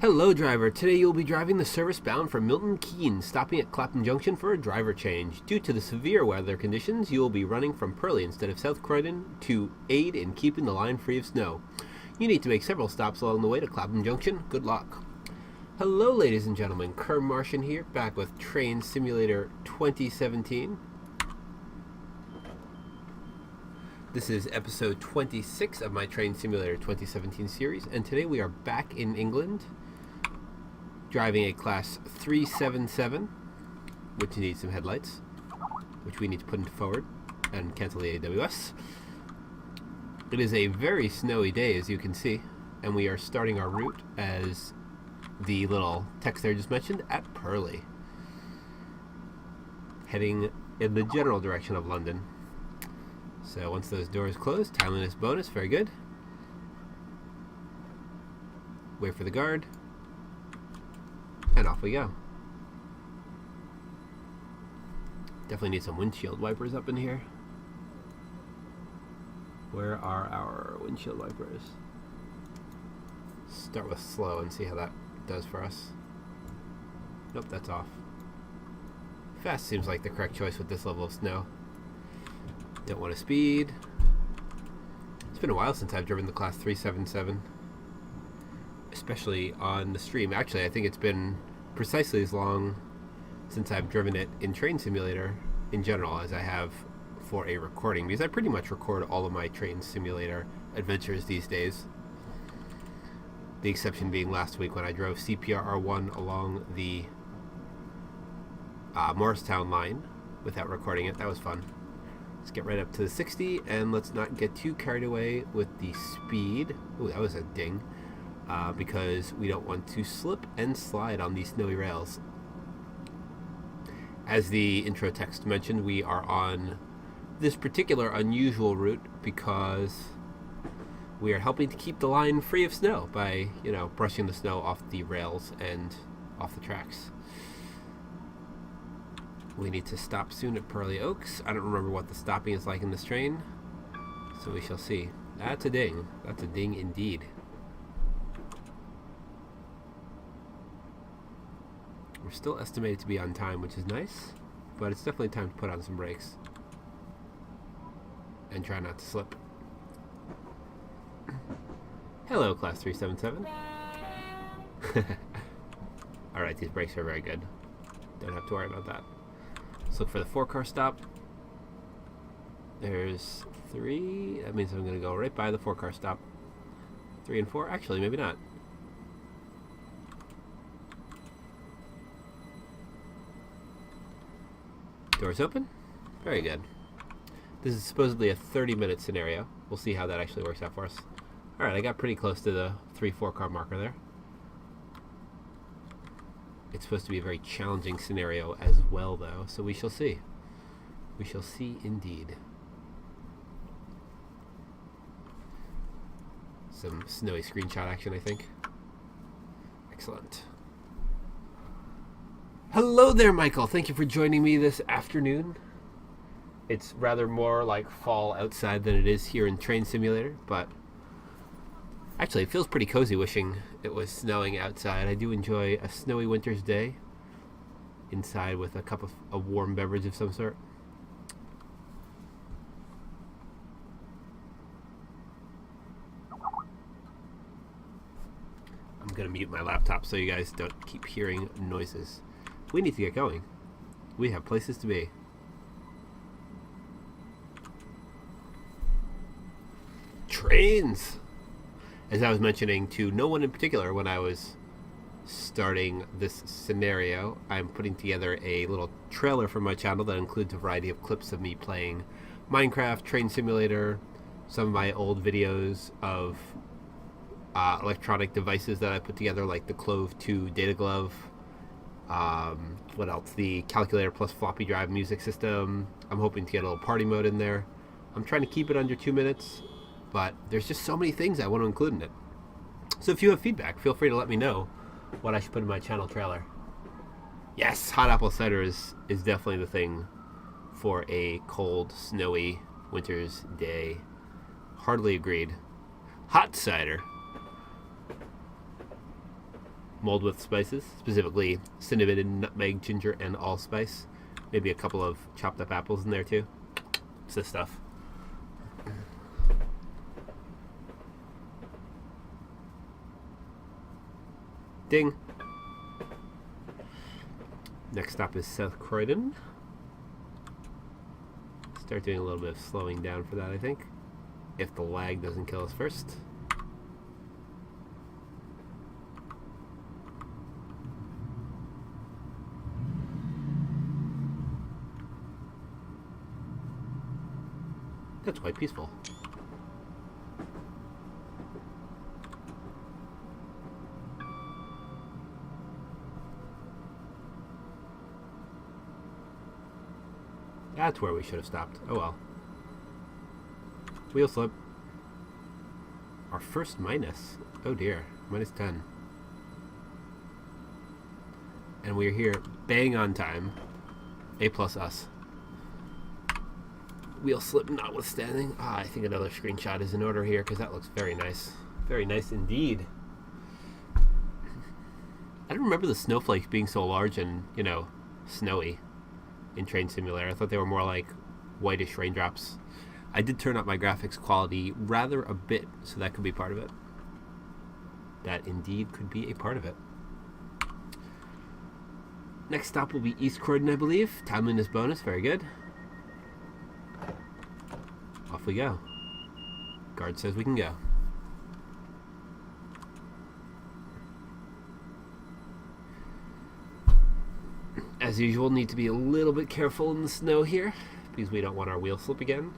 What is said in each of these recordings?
Hello driver, today you'll be driving the service bound from Milton Keynes, stopping at Clapham Junction for a driver change. Due to the severe weather conditions, you will be running from Purley instead of South Croydon to aid in keeping the line free of snow. You need to make several stops along the way to Clapham Junction. Good luck. Hello ladies and gentlemen, KermMartian here, back with Train Simulator 2017. This is episode 26 of my Train Simulator 2017 series, and today we are back in England, driving a class 377, which needs some headlights, which we need to put into forward and cancel the AWS. It is a very snowy day, as you can see, and we are starting our route, as the little text there just mentioned, at Purley, heading in the general direction of London. So once those doors close, timeliness bonus, very good. Wait for the guard. And off we go. Definitely need some windshield wipers up in here. Where are our windshield wipers? Start with slow and see how that does for us. Nope, that's off. Fast seems like the correct choice with this level of snow. Don't want to speed. It's been a while since I've driven the class 377, especially on the stream. Actually, I think it's been precisely as long since I've driven it in Train Simulator in general as I have for a recording, because I pretty much record all of my Train Simulator adventures these days. The exception being last week when I drove CPR-R1 along the Morristown line without recording it. That was fun. Let's get right up to the 60, and let's not get too carried away with the speed. Ooh, that was a ding. Because we don't want to slip and slide on these snowy rails. As the intro text mentioned, we are on this particular unusual route because we are helping to keep the line free of snow by, brushing the snow off the rails and off the tracks. We need to stop soon at Purley Oaks. I don't remember what the stopping is like in this train, so we shall see. That's a ding. That's a ding indeed. We're still estimated to be on time, which is nice, but it's definitely time to put on some brakes and try not to slip. Hello, class 377. Alright, these brakes are very good. Don't have to worry about that. Let's look for the 4-car stop. There's 3. That means I'm going to go right by the 4-car stop. 3 and 4? Actually, maybe not. Doors open. Very good. This is supposedly a 30-minute scenario. We'll see how that actually works out for us. Alright, I got pretty close to the 3-4 car marker there. It's supposed to be a very challenging scenario as well, though, so we shall see. We shall see indeed. Some snowy screenshot action, I think. Excellent. Hello there, Michael. Thank you for joining me this afternoon. It's rather more like fall outside than it is here in Train Simulator, but actually it feels pretty cozy wishing it was snowing outside. I do enjoy a snowy winter's day inside with a cup of a warm beverage of some sort. I'm going to mute my laptop so you guys don't keep hearing noises. We need to get going. We have places to be. Trains! As I was mentioning to no one in particular when I was starting this scenario, I'm putting together a little trailer for my channel that includes a variety of clips of me playing Minecraft, Train Simulator, some of my old videos of electronic devices that I put together, like the Clove 2 Data Glove, what else? The calculator plus floppy drive music system. I'm hoping to get a little party mode in there. I'm trying to keep it under 2 minutes, but there's just so many things I want to include in it. So if you have feedback, feel free to let me know what I should put in my channel trailer. Yes, hot apple cider is definitely the thing for a cold, snowy winter's day. Hardly agreed. Hot cider. mulled with spices, specifically cinnamon, nutmeg, ginger, and allspice. Maybe a couple of chopped up apples in there too. It's this stuff. Ding. Next stop is South Croydon. Start doing a little bit of slowing down for that, I think. If the lag doesn't kill us first. That's quite peaceful. That's where we should have stopped. Oh well. Wheel slip. Our first minus. Oh dear. Minus 10. And we're here bang on time. A plus us. Wheel slip notwithstanding. I think another screenshot is in order here because that looks very nice. Very nice indeed. I don't remember the snowflakes being so large and, you know, snowy in Train Simulator. I thought they were more like whitish raindrops. I did turn up my graphics quality rather a bit, so that could be part of it. That indeed could be a part of it. Next stop will be East Croydon, I believe. Timeliness bonus, very good. Off we go. Guard says we can go. As usual, need to be a little bit careful in the snow here because we don't want our wheel slip again.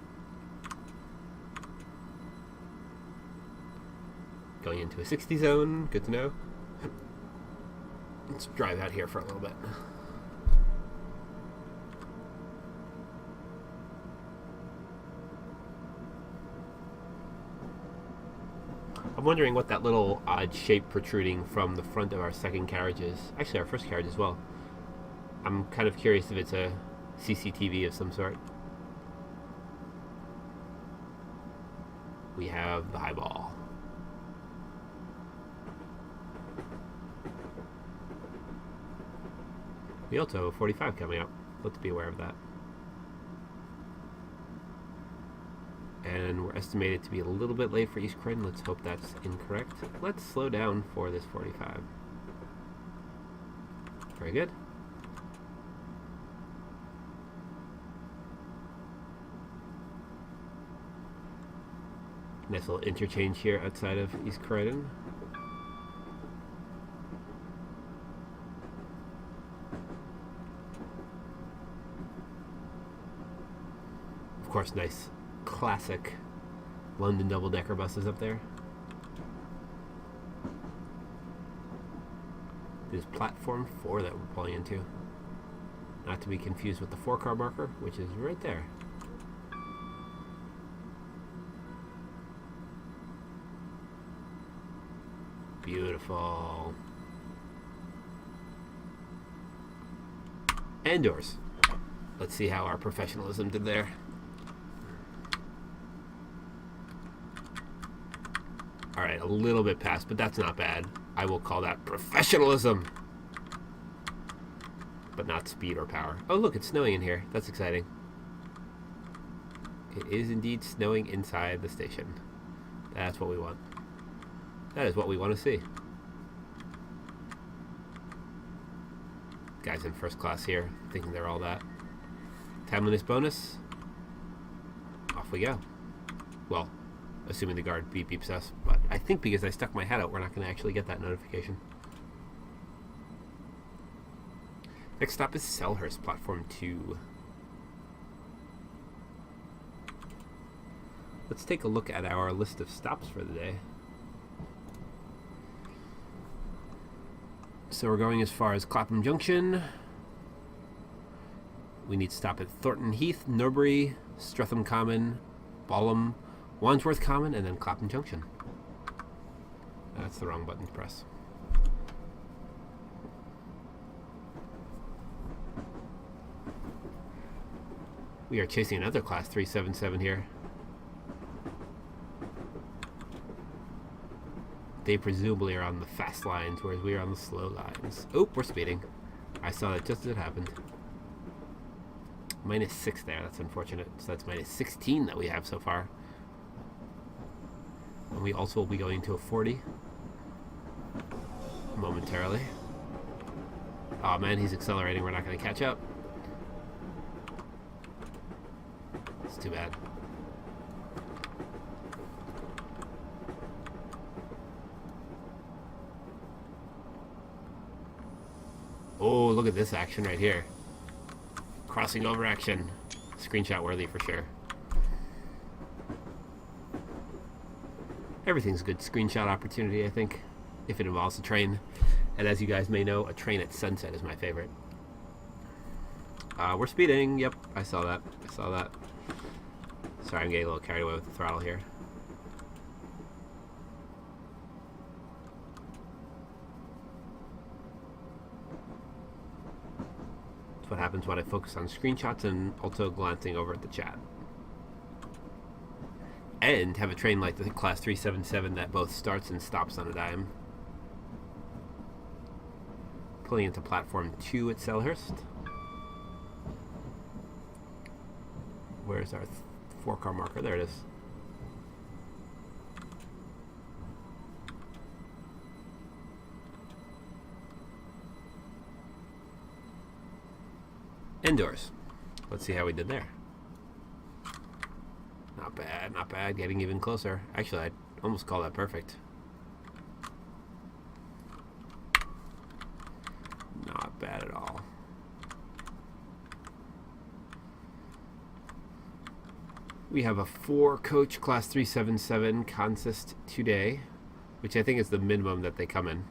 Going into a 60 zone, good to know. Let's drive out here for a little bit. I'm wondering what that little odd shape protruding from the front of our second carriage is. Actually, our first carriage as well. I'm kind of curious if it's a CCTV of some sort. We have the highball. We also have a 45 coming up. Let's be aware of that. And we're estimated to be a little bit late for East Croydon. Let's hope that's incorrect. Let's slow down for this 45. Very good. Nice little interchange here outside of East Croydon. Of course, nice classic London double-decker buses up there. This is platform 4 that we're pulling into. Not to be confused with the 4-car marker, which is right there. Beautiful. And doors. Let's see how our professionalism did there. Alright, a little bit past, but that's not bad. I will call that professionalism. But not speed or power. Oh look, it's snowing in here. That's exciting. It is indeed snowing inside the station. That's what we want. That is what we want to see. Guys in first class here, thinking they're all that. Timeliness bonus. Off we go. Well, assuming the guard beeps us, but I think because I stuck my head out, we're not going to actually get that notification. Next stop is Selhurst, platform 2. Let's take a look at our list of stops for the day. So we're going as far as Clapham Junction. We need to stop at Thornton Heath, Norbury, Streatham Common, Balham, Wandsworth Common, and then Clapham Junction. That's the wrong button to press. We are chasing another Class 377 here. they presumably are on the fast lines, whereas we are on the slow lines. Oh, we're speeding. I saw that just as it happened. -6 there, that's unfortunate. So that's -16 that we have so far. And we also will be going to a 40 momentarily. Oh man, he's accelerating. We're not going to catch up. It's too bad. Oh, look at this action right here. Crossing over action. Screenshot worthy for sure. Everything's a good screenshot opportunity, I think, if it involves a train. And as you guys may know, a train at sunset is my favorite. We're speeding. Yep, I saw that. I saw that. Sorry, I'm getting a little carried away with the throttle here. That's what happens when I focus on screenshots and also glancing over at the chat. And have a train like the Class 377 that both starts and stops on a dime. Pulling into platform 2 at Selhurst. Where's our 4-car marker? There it is. Indoors. Let's see how we did there. Not bad, not bad. Getting even closer. Actually, I'd almost call that perfect. Not bad at all. We have a 4-coach Class 377 consist today, which I think is the minimum that they come in.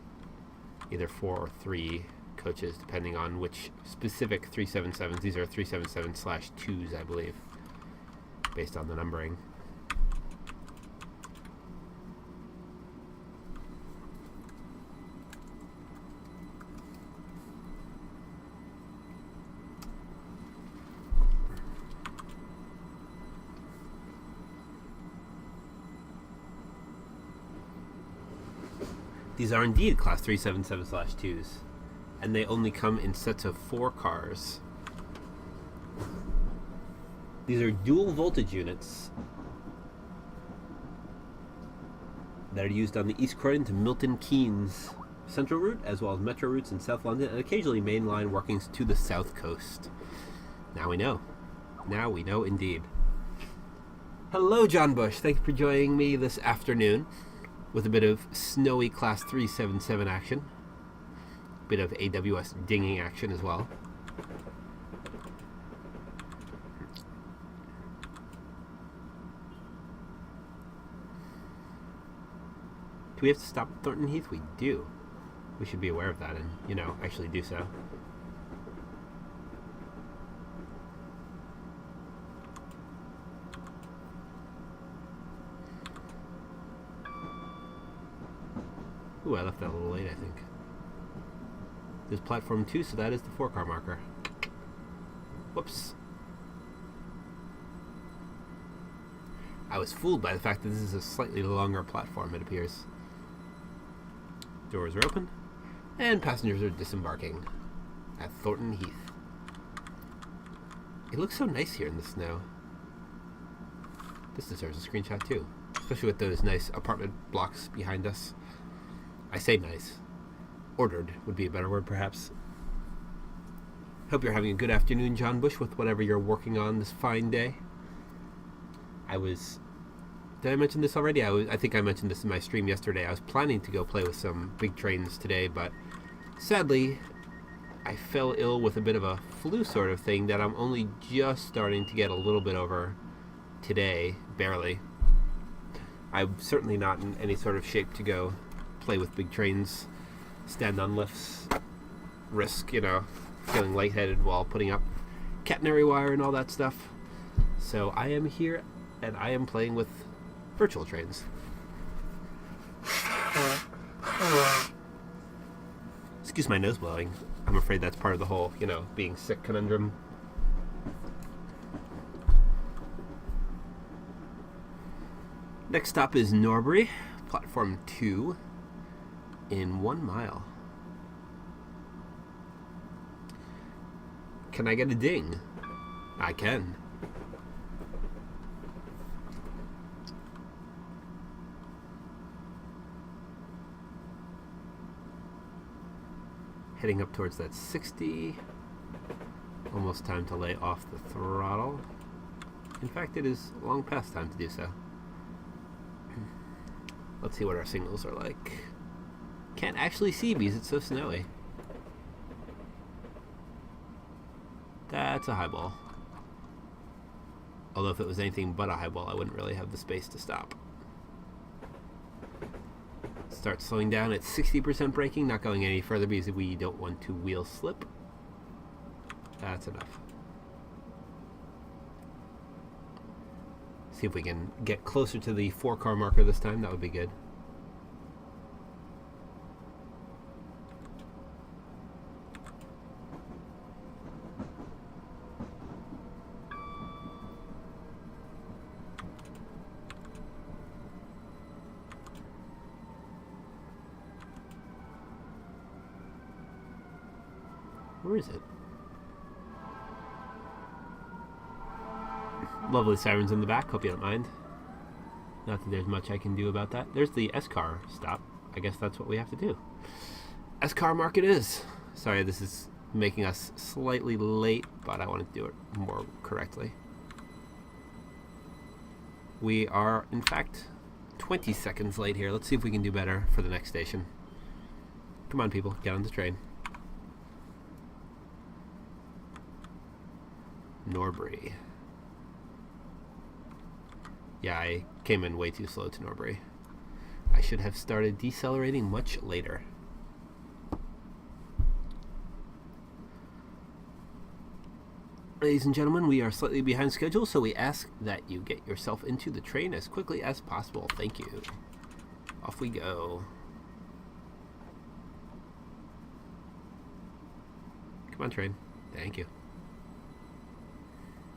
Either 4 or 3 coaches, depending on which specific 377s. These are 377/2s, I believe, based on the numbering. These are indeed Class 377/2s, and they only come in sets of 4 cars. These are dual voltage units that are used on the East Croydon to Milton Keynes Central route, as well as metro routes in South London, and occasionally mainline workings to the South Coast. Now we know. Now we know indeed. Hello, John Bush. Thank you for joining me this afternoon with a bit of snowy Class 377 action. Bit of AWS dinging action as well. Do we have to stop at Thornton Heath? We do. We should be aware of that and, you know, actually do so. Ooh, I left that a little late, I think. There's platform 2, so that is the 4-car marker. Whoops. I was fooled by the fact that this is a slightly longer platform, it appears. Doors are open, and passengers are disembarking at Thornton Heath. It looks so nice here in the snow. This deserves a screenshot too, especially with those nice apartment blocks behind us. I say nice. Ordered would be a better word, perhaps. Hope you're having a good afternoon, John Bush, with whatever you're working on this fine day. Did I mention this already? I think I mentioned this in my stream yesterday. I was planning to go play with some big trains today, but sadly, I fell ill with a bit of a flu sort of thing that I'm only just starting to get a little bit over today, barely. I'm certainly not in any sort of shape to go play with big trains, stand on lifts, risk, you know, feeling lightheaded while putting up catenary wire and all that stuff. So I am here and I am playing with virtual trains. Excuse my nose blowing. I'm afraid that's part of the whole, you know, being sick conundrum. Next stop is Norbury, platform 2. in 1 mile. Can I get a ding? I can. Heading up towards that 60. Almost time to lay off the throttle. In fact, it is long past time to do so. Let's see what our signals are like. Can't actually see because it's so snowy. That's a highball. Although if it was anything but a highball, I wouldn't really have the space to stop. Start slowing down at 60% braking, not going any further because we don't want to wheel slip. That's enough. See if we can get closer to the 4-car marker this time. That would be good. Where is it? Lovely sirens in the back, hope you don't mind. Not that there's much I can do about that. There's the S-car stop. I guess that's what we have to do. S-car mark it is. Sorry, this is making us slightly late, but I want to do it more correctly. We are, in fact, 20 seconds late here. Let's see if we can do better for the next station. Come on, people, get on the train. Norbury. Yeah, I came in way too slow to Norbury. I should have started decelerating much later. Ladies and gentlemen, we are slightly behind schedule, so we ask that you get yourself into the train as quickly as possible. Thank you. Off we go. Come on, train. Thank you.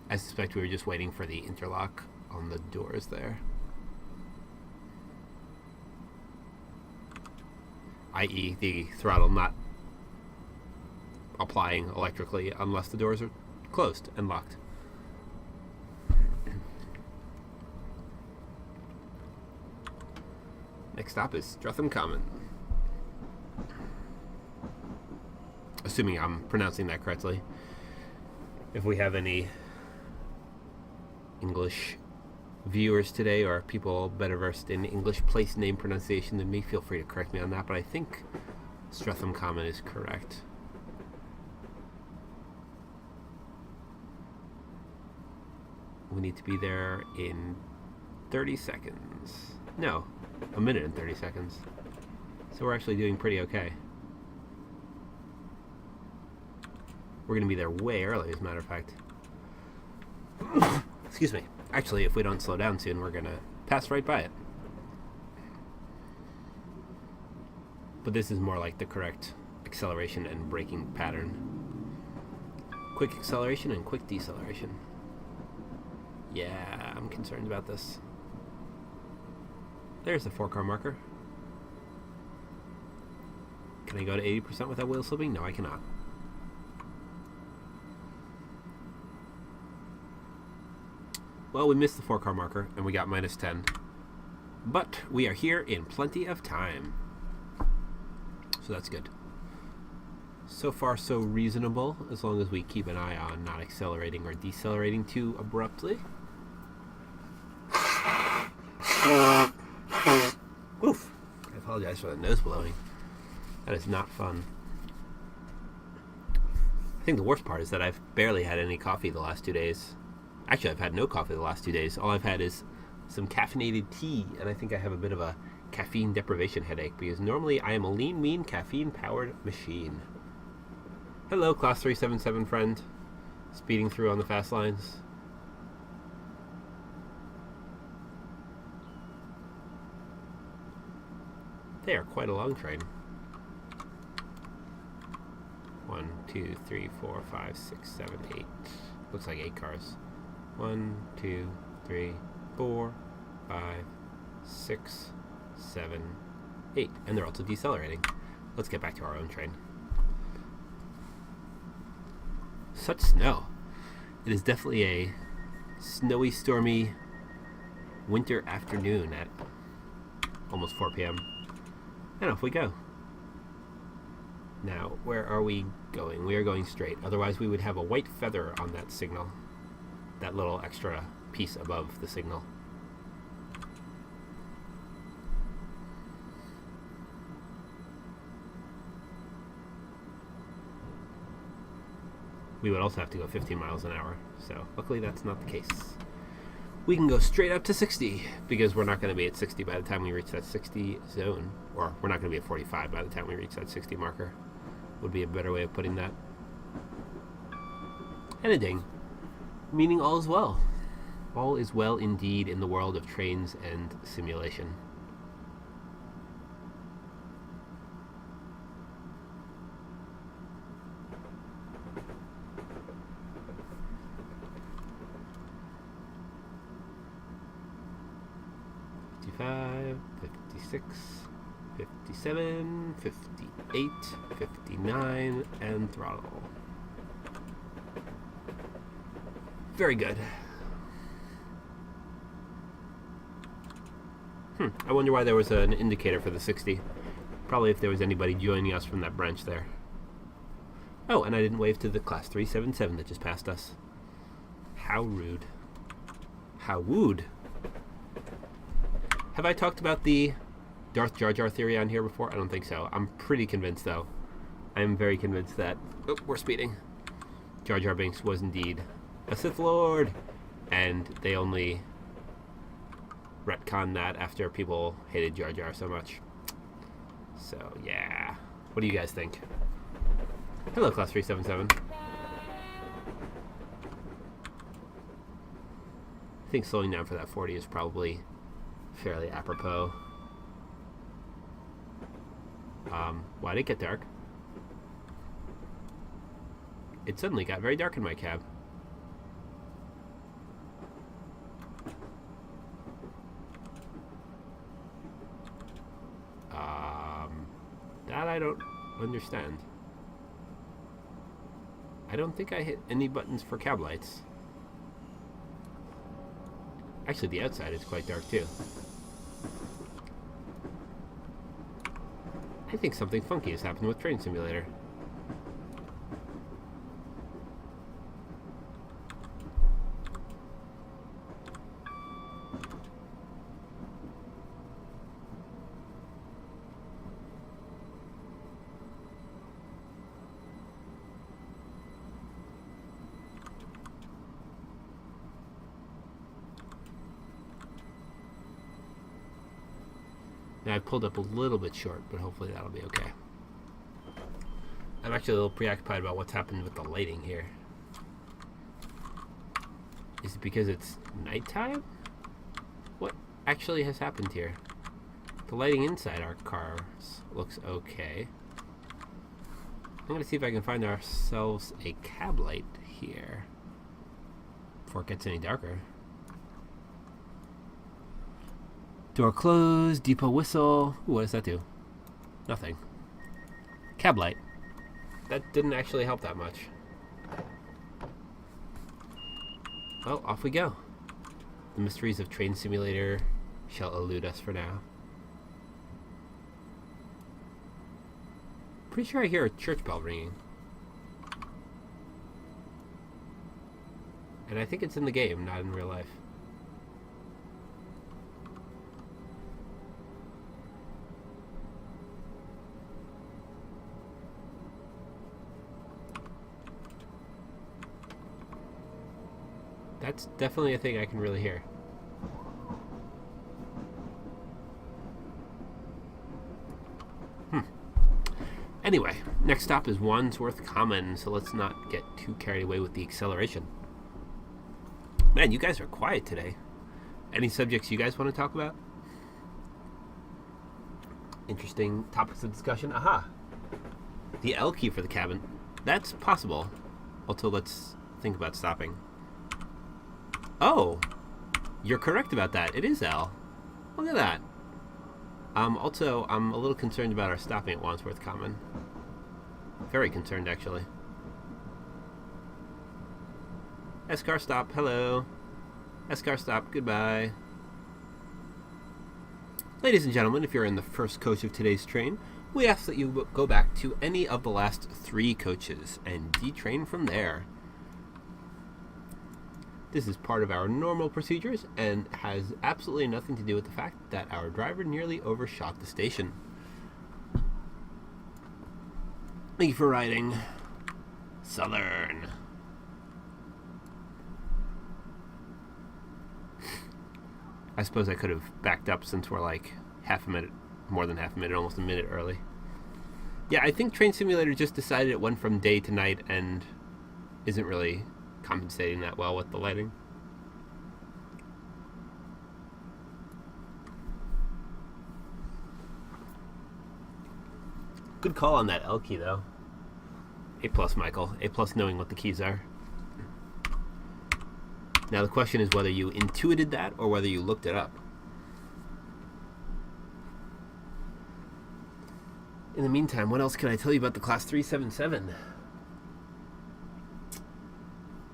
I suspect we were just waiting for the interlock on the doors there. I.e. the throttle not applying electrically unless the doors are closed and locked. Next stop is Streatham Common. Assuming I'm pronouncing that correctly. If we have any English viewers today or people better versed in English place name pronunciation than me, feel free to correct me on that, but I think Streatham Common is correct. We need to be there in 30 seconds. No, a minute and 30 seconds. So we're actually doing pretty okay. We're going to be there way early, as a matter of fact. Excuse me. Actually, if we don't slow down soon, we're going to pass right by it. But this is more like the correct acceleration and braking pattern. Quick acceleration and quick deceleration. Yeah, I'm concerned about this. There's the 4-car marker. Can I go to 80% without wheel slipping? No, I cannot. Well, we missed the 4-car marker, and we got minus 10. But we are here in plenty of time. So that's good. So far, so reasonable, as long as we keep an eye on not accelerating or decelerating too abruptly. Oof. I apologize for the nose blowing. That is not fun. I think the worst part is that I've barely had any coffee the last 2 days. Actually, I've had no coffee the last 2 days. All I've had is some caffeinated tea, and I think I have a bit of a caffeine deprivation headache, because normally I am a lean, mean, caffeine-powered machine. Hello, Class 377 friend. Speeding through on the fast lines. They are quite a long train. 1, 2, 3, 4, 5, 6, 7, 8. Looks like 8 cars. 1, 2, 3, 4, 5, 6, 7, 8, and they're also decelerating. Let's get back to our own train. Such snow. It is definitely a snowy, stormy winter afternoon at almost 4 p.m. And off we go. Now, where are we going? We are going straight. Otherwise, we would have a white feather on that signal. That little extra piece above the signal. We would also have to go 15 miles an hour, so luckily that's not the case. We can go straight up to 60, because we're not going to be at 60 by the time we reach that 60 zone. Or we're not going to be at 45 by the time we reach that 60 marker. Would be a better way of putting that. And a ding. Meaning all is well. All is well indeed in the world of trains and simulation. $55, $56, $57, $58, $59, and throttle. Very good. I wonder why there was an indicator for the 60. Probably if there was anybody joining us from that branch there. Oh, and I didn't wave to the Class 377 that just passed us. How rude. How wooed. Have I talked about the Darth Jar Jar theory on here before? I don't think so. I'm pretty convinced, though. I'm very convinced that... Oh, we're speeding. Jar Jar Binks was indeed a Sith Lord. And they only retconned that after people hated Jar Jar so much. So, yeah. What do you guys think? Hello, Class 377. I think slowing down for that 40 is probably fairly apropos. Why'd it get dark? It suddenly got very dark in my cab. That I don't understand. I don't think I hit any buttons for cab lights. Actually, the outside is quite dark too. I think something funky has happened with Train Simulator. Now I pulled up a little bit short, but hopefully that'll be okay. I'm actually a little preoccupied about what's happened with the lighting here. Is it because it's nighttime? What actually has happened here? The lighting inside our cars looks okay. I'm going to see if I can find ourselves a cab light here before it gets any darker. Door closed, depot whistle. Ooh, what does that do? Nothing. Cab light. That didn't actually help that much. Well, off we go. The mysteries of Train Simulator shall elude us for now. Pretty sure I hear a church bell ringing. And I think it's in the game, not in real life. That's definitely a thing I can really hear. Anyway, next stop is Wandsworth Common, so let's not get too carried away with the acceleration. Man, you guys are quiet today. Any subjects you guys want to talk about? Interesting topics of discussion? Aha! The L key for the cabin. That's possible. Also, let's think about stopping. Oh! You're correct about that. It is L. Look at that. Also, I'm a little concerned about our stopping at Wandsworth Common. Very concerned, actually. S-car stop, hello. S-car stop, goodbye. Ladies and gentlemen, if you're in the first coach of today's train, we ask that you go back to any of the last 3 coaches and detrain from there. This is part of our normal procedures and has absolutely nothing to do with the fact that our driver nearly overshot the station. Thank you for riding Southern. I suppose I could have backed up since we're like half a minute, more than half a minute, almost a minute early. Yeah, I think Train Simulator just decided it went from day to night and isn't really compensating that well with the lighting. Good call on that L key, though. A+, Michael. A+ knowing what the keys are. Now the question is whether you intuited that or whether you looked it up. In the meantime, what else can I tell you about the Class 377?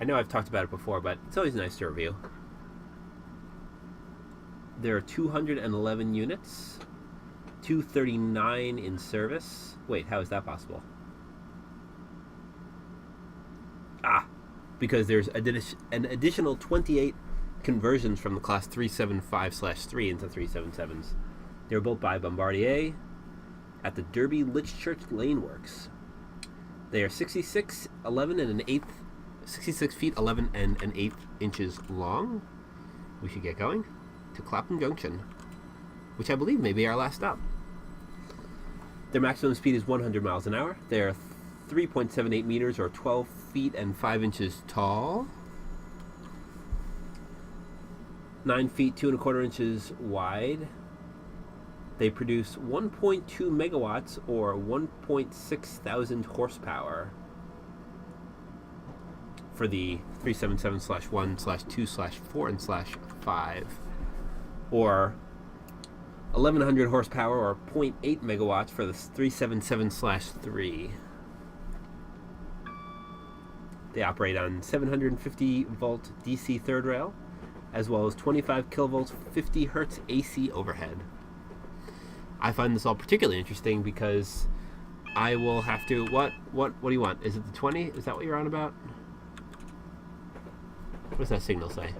I know I've talked about it before, but it's always nice to review. There are 211 units, 239 in service. Wait, how is that possible? Because there's an additional 28 conversions from the Class 375/3 into 377s. They were built by Bombardier at the Derby Lichchurch Lane Works. They are 66 feet 11 and an eighth inches long. We should get going to Clapham Junction, which I believe may be our last stop. Their maximum speed is 100 miles an hour. They're 3.78 meters or 12 feet and 5 inches tall. 9 feet 2 1/4 inches wide. They produce 1.2 megawatts or 1.6 thousand horsepower for the 377/1/2/4 and/5, or 1100 horsepower or 0.8 megawatts for the 377/3. They operate on 750 volt DC third rail, as well as 25 kilovolts 50 hertz AC overhead. I find this all particularly interesting because I will have to... What do you want? Is it the 20? Is that what you're on about? What does that signal say?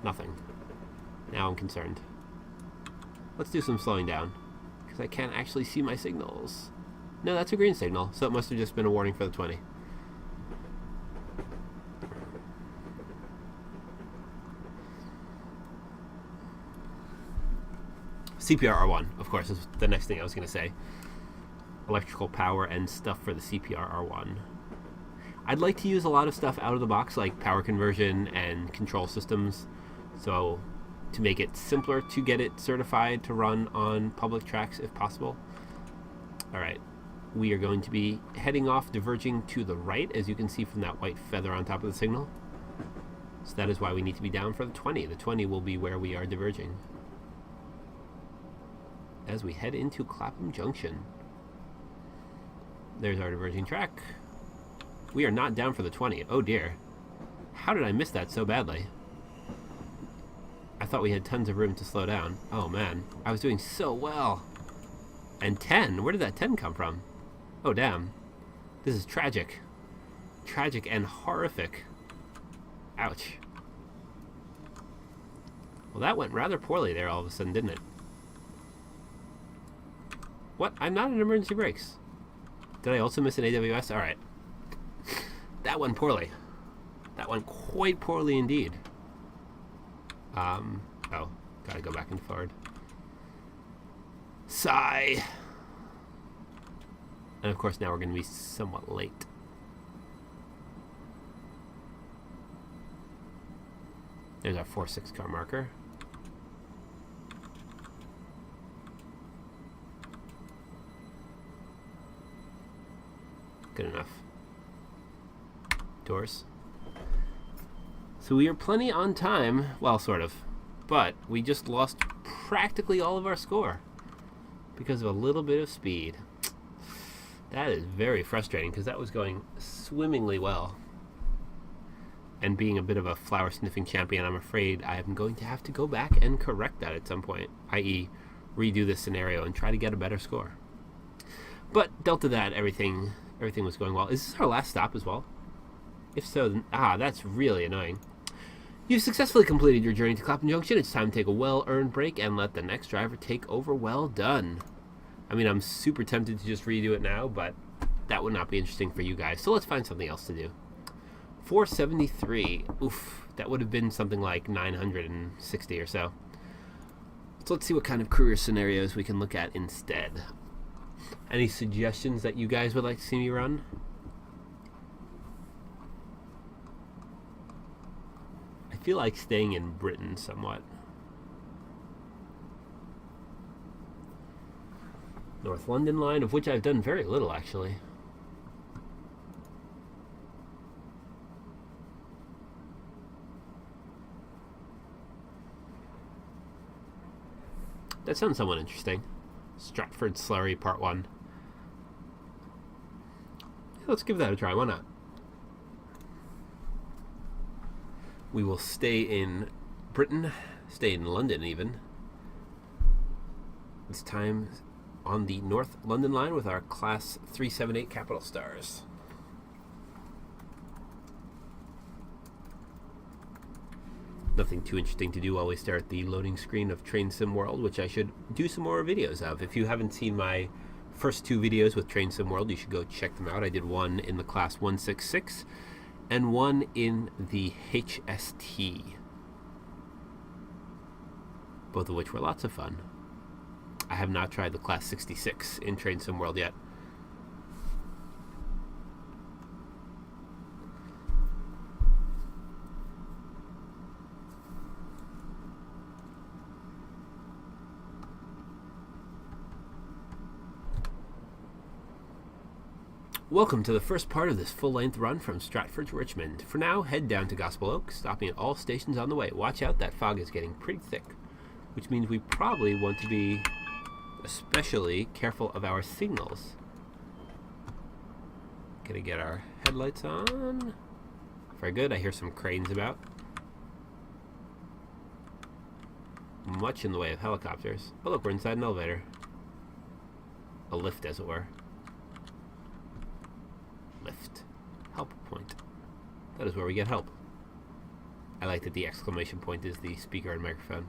Nothing. Now I'm concerned. Let's do some slowing down, because I can't actually see my signals. No, that's a green signal, so it must have just been a warning for the 20. CPR-R1, of course, is the next thing I was going to say. Electrical power and stuff for the CPR-R1. I'd like to use a lot of stuff out of the box, like power conversion and control systems, so to make it simpler to get it certified to run on public tracks if possible. Alright, we are going to be heading off, diverging to the right, as you can see from that white feather on top of the signal. So that is why we need to be down for the 20. The 20 will be where we are diverging as we head into Clapham Junction. There's our diverging track. We are not down for the 20. Oh dear. How did I miss that so badly? I thought we had tons of room to slow down. Oh man, I was doing so well. And 10? Where did that 10 come from? Oh damn. This is tragic. Tragic and horrific. Ouch. Well, that went rather poorly there all of a sudden, didn't it? What? I'm not in emergency brakes. Did I also miss an AWS? Alright. That went poorly. That went quite poorly indeed. Oh, gotta go back and forward. Sigh. And of course now we're going to be somewhat late. There's our 4-6 car marker. Good enough. Doors. So we are plenty on time. Well, sort of. But we just lost practically all of our score. because of a little bit of speed. That is very frustrating because that was going swimmingly well. And being a bit of a flower sniffing champion, I'm afraid I am going to have to go back and correct that at some point, i.e. redo this scenario and try to get a better score. But delta that, everything was going well. Is this our last stop as well? If so, then, that's really annoying. You've successfully completed your journey to Clapham Junction. It's time to take a well-earned break and let the next driver take over. Well done. I mean, I'm super tempted to just redo it now, but that would not be interesting for you guys. So let's find something else to do. 473. Oof, that would have been something like 960 or so. So let's see what kind of career scenarios we can look at instead. Any suggestions that you guys would like to see me run? I feel like staying in Brighton somewhat. North London line, of which I've done very little actually. That sounds somewhat interesting. Stratford Slurry Part 1. Let's give that a try, why not? We will stay in Britain, stay in London even. This time on the North London line with our Class 378 Capitalstars. Nothing too interesting to do while we stare at the loading screen of Train Sim World, which I should do some more videos of. If you haven't seen my first two videos with Train Sim World, you should go check them out. I did one in the Class 166 and one in the HST, both of which were lots of fun. I have not tried the Class 66 in Train Sim World yet. Welcome to the first part of this full-length run from Stratford to Richmond. For now, head down to Gospel Oak, stopping at all stations on the way. Watch out, that fog is getting pretty thick, which means we probably want to be especially careful of our signals. Gonna get our headlights on. Very good, I hear some cranes about. Much in the way of helicopters. Oh look, we're inside an elevator. A lift, as it were. Lift. Help point. That is where we get help. I like that the exclamation point is the speaker and microphone.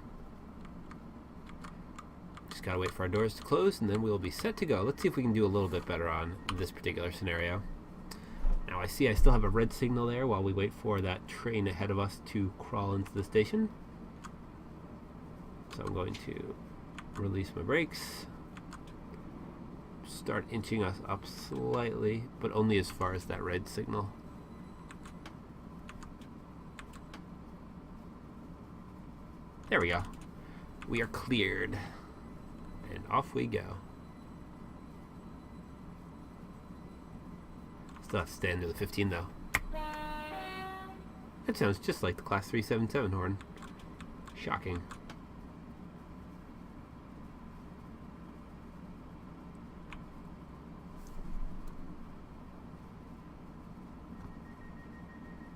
Just gotta wait for our doors to close and then we'll be set to go. Let's see if we can do a little bit better on this particular scenario. Now I see I still have a red signal there while we wait for that train ahead of us to crawl into the station. So I'm going to release my brakes. Start inching us up slightly, but only as far as that red signal. There we go. We are cleared. And off we go. Still have to stand to the 15 though. That sounds just like the Class 377 horn. Shocking.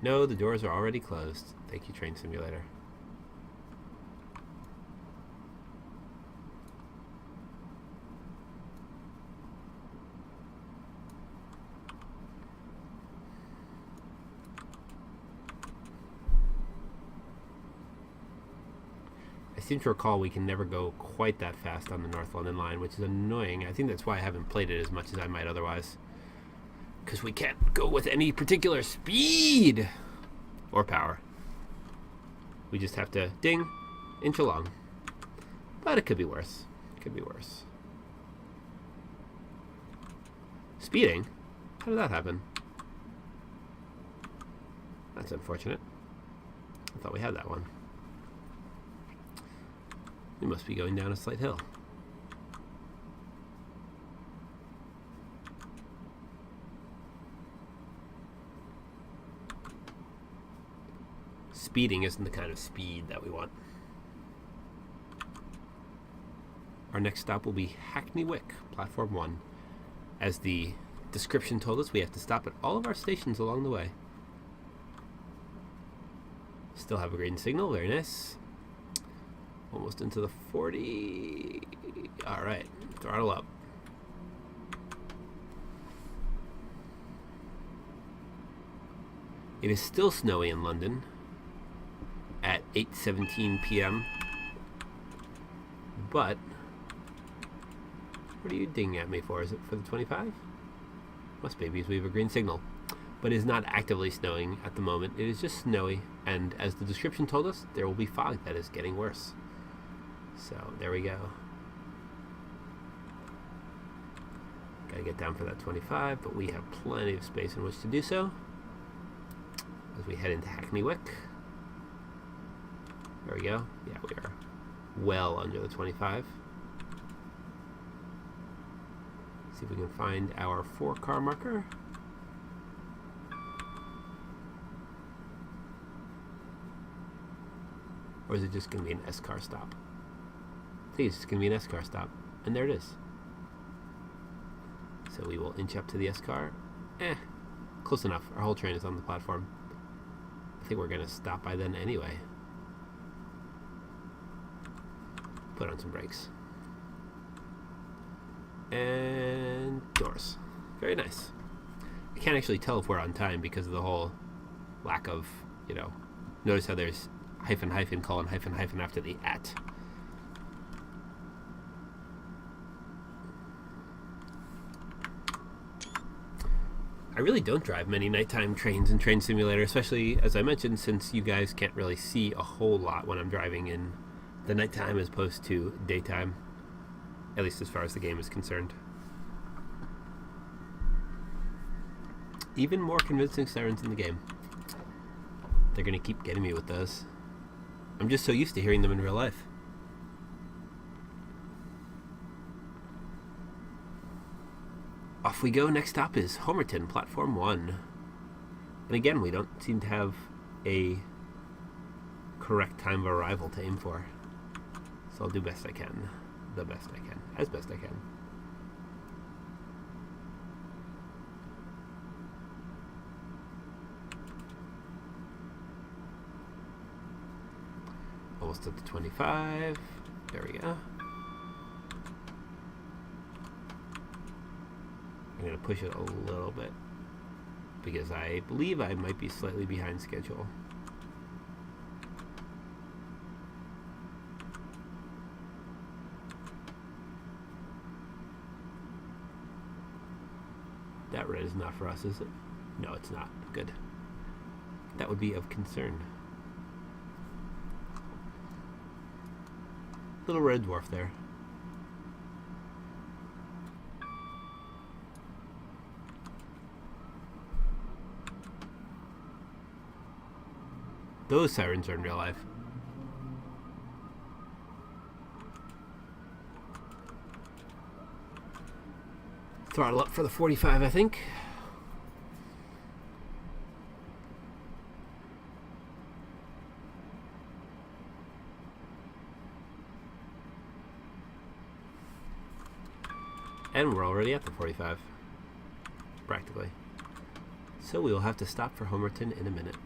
No, the doors are already closed. Thank you, Train Simulator. I seem to recall we can never go quite that fast on the North London line, which is annoying. I think that's why I haven't played it as much as I might otherwise. Because we can't go with any particular speed or power. We just have to ding, inch along. But it could be worse. It could be worse. Speeding? How did that happen? That's unfortunate. I thought we had that one. We must be going down a slight hill. Speeding isn't the kind of speed that we want. our next stop will be Hackney Wick, platform 1. As the description told us, we have to stop at all of our stations along the way. Still have a green signal, very nice. Almost into the 40. Alright, throttle up. It is still snowy in London at 8:17 p.m. But what are you dinging at me for? Is it for the 25? Must be, because we have a green signal. But it is not actively snowing at the moment. It is just snowy, and as the description told us, there will be fog that is getting worse. So there we go. Gotta get down for that 25, but we have plenty of space in which to do so as we head into Hackney Wick. There we go. Yeah, we are well under the 25. See if we can find our 4-car marker. Or is it just going to be an S-car stop? I think it's just going to be an S-car stop. And there it is. So we will inch up to the S-car. Close enough. Our whole train is on the platform. I think we're going to stop by then anyway. Put on some brakes. And doors. Very nice. I can't actually tell if we're on time because of the whole lack of, notice how there's hyphen, colon, hyphen after the at. I really don't drive many nighttime trains in Train Simulator, especially, as I mentioned, since you guys can't really see a whole lot when I'm driving in the nighttime as opposed to daytime, at least as far as the game is concerned. Even more convincing sirens in the game. They're going to keep getting me with those. I'm just so used to hearing them in real life. Off we go. Next stop is Homerton, platform 1. And again, we don't seem to have a correct time of arrival to aim for. So I'll do best I can. The best I can. As best I can. Almost at the 25. There we go. I'm going to push it a little bit because I believe I might be slightly behind schedule. That red is not for us, is it? No, it's not. Good. That would be of concern. Little red dwarf there. Those sirens are in real life. Throttle up for the 45, I think. And we're already at the 45. Practically. So we will have to stop for Homerton in a minute.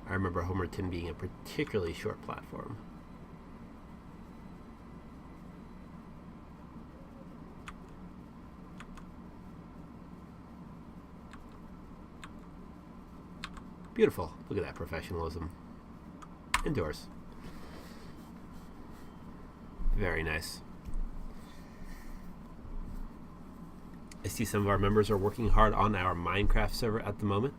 I remember Homerton being a particularly short platform. Beautiful. Look at that professionalism. Indoors. Very nice. I see some of our members are working hard on our Minecraft server at the moment.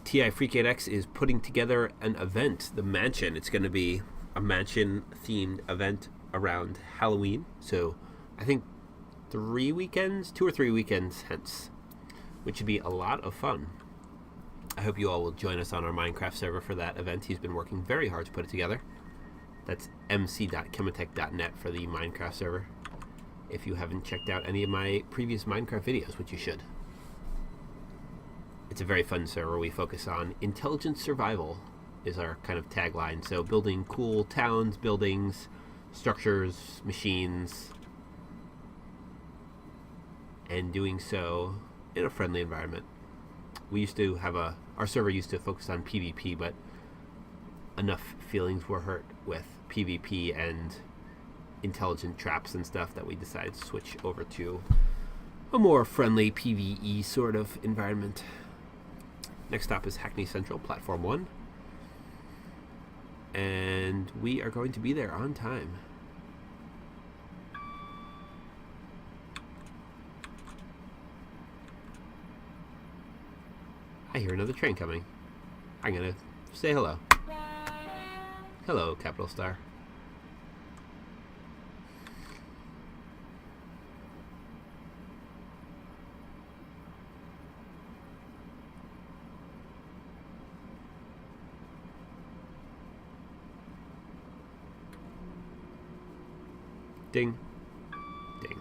TI Freak8X is putting together an event, the Mansion. It's going to be a mansion-themed event around Halloween. So I think 2 or 3 weekends hence, which should be a lot of fun. I hope you all will join us on our Minecraft server for that event. He's been working very hard to put it together. That's mc.chemetech.net for the Minecraft server. If you haven't checked out any of my previous Minecraft videos, which you should. It's a very fun server. We focus on intelligent survival is our kind of tagline. So building cool towns, buildings, structures, machines, and doing so in a friendly environment. We used to have our server used to focus on PvP, but enough feelings were hurt with PvP and intelligent traps and stuff that we decided to switch over to a more friendly PvE sort of environment. Next stop is Hackney Central, Platform 1. And we are going to be there on time. I hear another train coming. I'm gonna say hello. Hello, Capitalstar. Ding. Ding.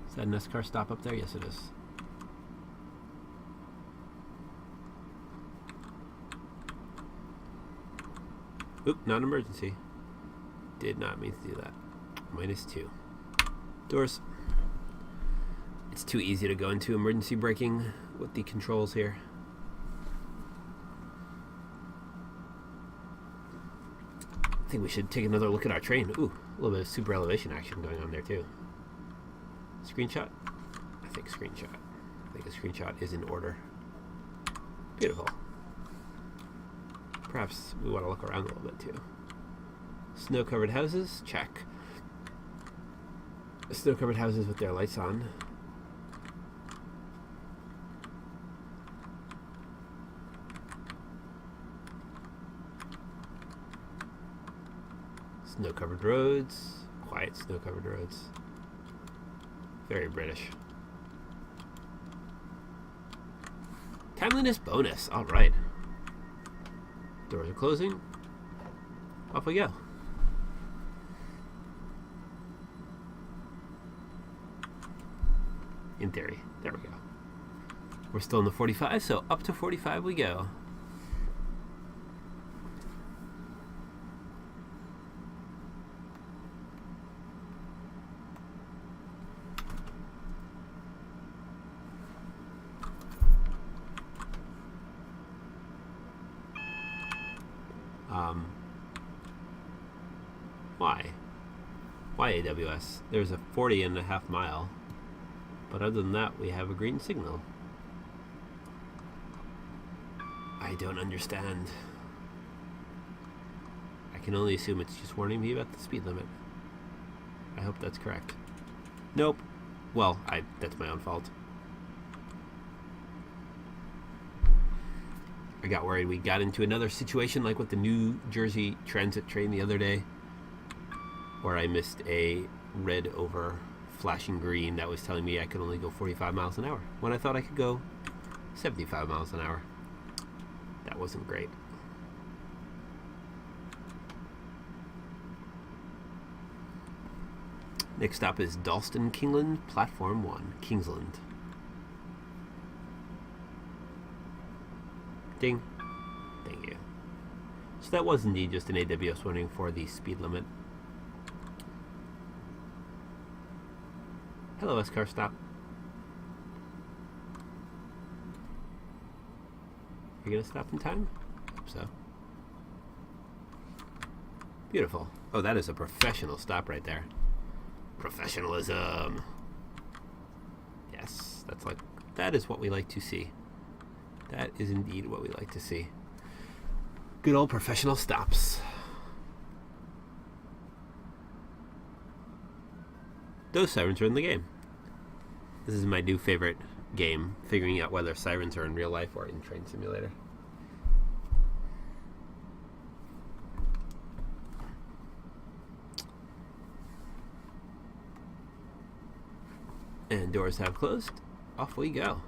Is that an S-car stop up there? Yes, it is. Oop, not an emergency. Did not mean to do that. -2. Doors. It's too easy to go into emergency braking with the controls here. I think we should take another look at our train. Ooh, a little bit of super elevation action going on there too. Screenshot? I think screenshot. I think a screenshot is in order. Beautiful. Perhaps we want to look around a little bit too. Snow-covered houses? Check. Snow-covered houses with their lights on. Snow-covered roads. Quiet snow-covered roads. Very British. Timeliness bonus. All right. Doors are closing. Off we go. In theory. There we go. We're still in the 45, so up to 45 we go. Why AWS? There's a 40.5 mile, but other than that, we have a green signal. I don't understand. I can only assume it's just warning me about the speed limit. I hope that's correct. Nope. Well, that's my own fault. I got worried we got into another situation like with the New Jersey Transit train the other day, where I missed a red over flashing green that was telling me I could only go 45 miles an hour when I thought I could go 75 miles an hour. That wasn't great. Next stop is Dalston Kingland, Platform 1, Kingsland. Ding. Thank you. So that was indeed just an AWS warning for the speed limit. Hello, S-car stop. Are you gonna stop in time? Hope so. Beautiful. Oh, that is a professional stop right there. Professionalism. Yes, that is what we like to see. That is indeed what we like to see. Good old professional stops. Those sirens are in the game. This is my new favorite game, figuring out whether sirens are in real life or in Train Simulator. And doors have closed. Off we go.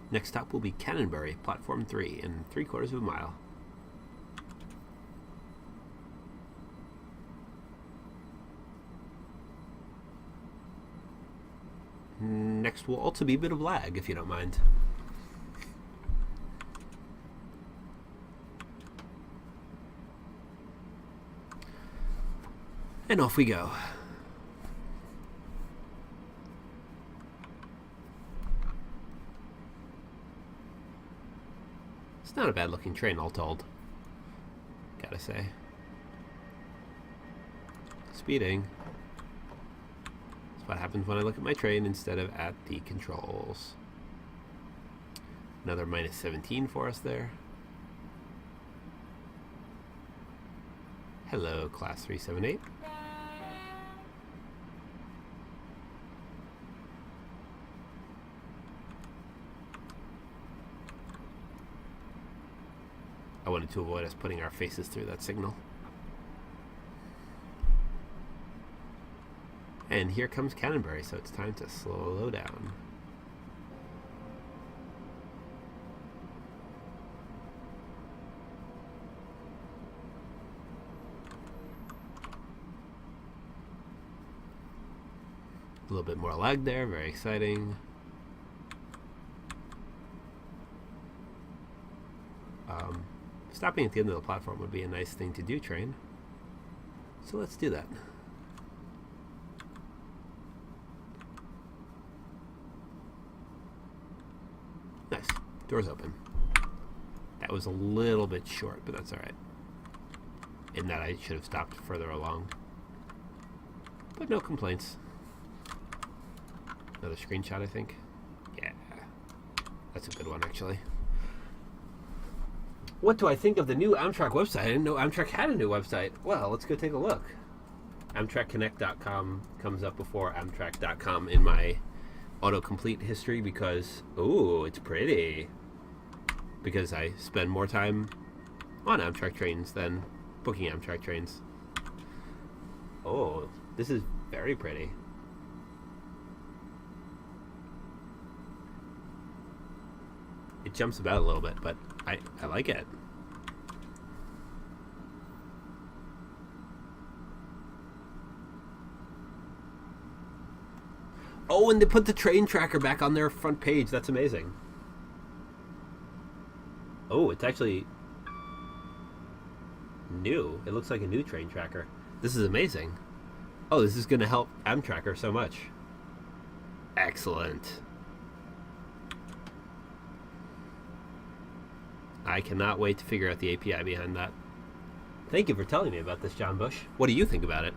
Next stop will be Canonbury, platform 3, in 3/4 of a mile. Next will also be a bit of lag, if you don't mind. And off we go. It's not a bad looking train, all told. Gotta say. Speeding. That's what happens when I look at my train instead of at the controls. Another -17 for us there. Hello, Class 378. I wanted to avoid us putting our faces through that signal. And here comes Canonbury, so it's time to slow down. A little bit more lag there, very exciting. Stopping at the end of the platform would be a nice thing to do, train. So let's do that. Nice. Doors open. That was a little bit short, but that's alright. In that I should have stopped further along. But no complaints. Another screenshot, I think. Yeah. That's a good one, actually. What do I think of the new Amtrak website? I didn't know Amtrak had a new website. Well, let's go take a look. AmtrakConnect.com comes up before Amtrak.com in my autocomplete history because, ooh, it's pretty. Because I spend more time on Amtrak trains than booking Amtrak trains. Oh, this is very pretty. It jumps about a little bit, but I like it. Oh, and they put the train tracker back on their front page. That's amazing. Oh, it's actually new. It looks like a new train tracker. This is amazing. Oh, this is going to help Amtracker so much. Excellent. I cannot wait to figure out the API behind that. Thank you for telling me about this, John Bush. What do you think about it?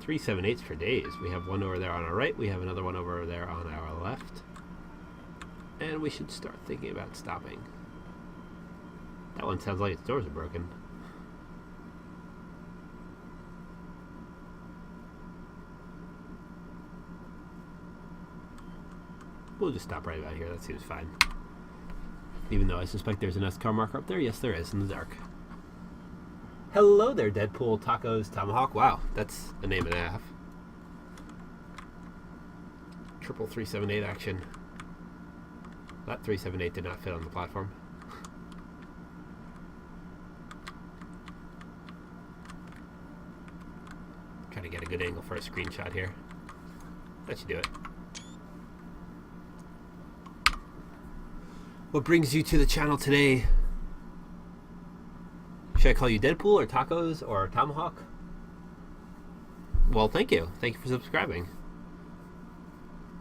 Three 7/8s for days. We have one over there on our right. We have another one over there on our left. And we should start thinking about stopping. That one sounds like its doors are broken. We'll just stop right about here. That seems fine. Even though I suspect there's an S-car marker up there. Yes, there is in the dark. Hello there, Deadpool Tacos Tomahawk. Wow, that's a name and a half. Triple 378 action. That 378 did not fit on the platform. Trying to get a good angle for a screenshot here. That should do it. What brings you to the channel today? Should I call you Deadpool or Tacos or Tomahawk? Well, thank you. Thank you for subscribing.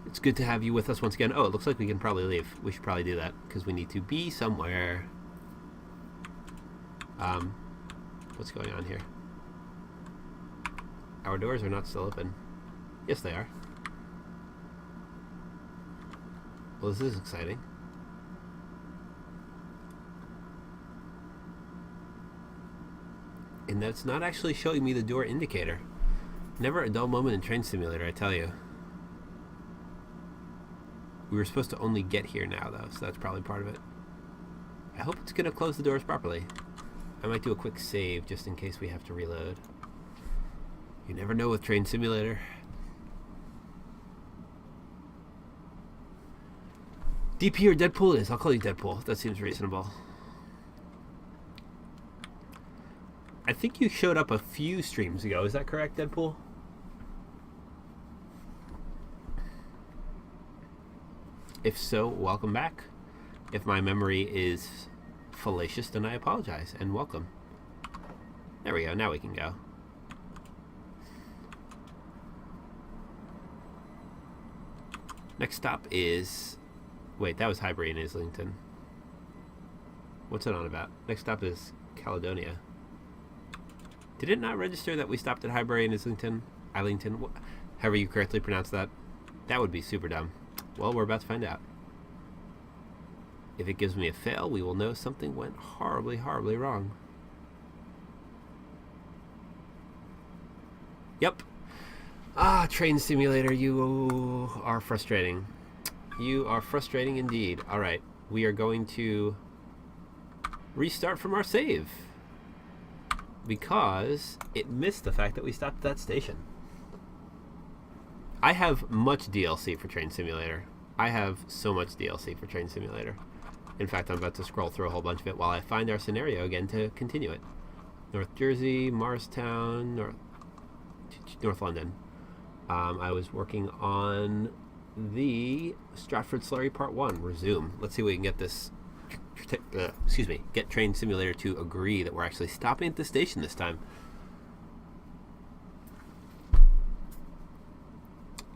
It's good to have you with us once again. Oh, it looks like we can probably leave. We should probably do that because we need to be somewhere. What's going on here? Our doors are not still open. Yes, they are. Well, this is exciting. and that's not actually showing me the door indicator. Never a dull moment in Train Simulator, I tell you. We were supposed to only get here now, though, so that's probably part of it. I hope it's going to close the doors properly. I might do a quick save just in case we have to reload. You never know with Train Simulator. DP or Deadpool it is. I'll call you Deadpool. That seems reasonable. I think you showed up a few streams ago. Is that correct, Deadpool? If so, welcome back. If my memory is fallacious, then I apologize, and welcome. There we go. Now we can go. Next stop is... Wait, that was Highbury and Islington. What's it on about? Next stop is Caledonia. Did it not register that we stopped at Highbury and Islington? However you correctly pronounce that. That would be super dumb. Well, we're about to find out. If it gives me a fail, we will know something went horribly, horribly wrong. Yep. Ah, Train Simulator, you are frustrating. You are frustrating indeed. Alright, we are going to restart from our save. Because it missed the fact that we stopped at that station. I have much DLC for Train Simulator. I have so much DLC for Train Simulator. In fact, I'm about to scroll through a whole bunch of it while I find our scenario again to continue it. North Jersey, Morristown, North London. I was working on the Stratford Slurry Part 1. Resume. Let's see if we can get this... get Train Simulator to agree that we're actually stopping at the station this time.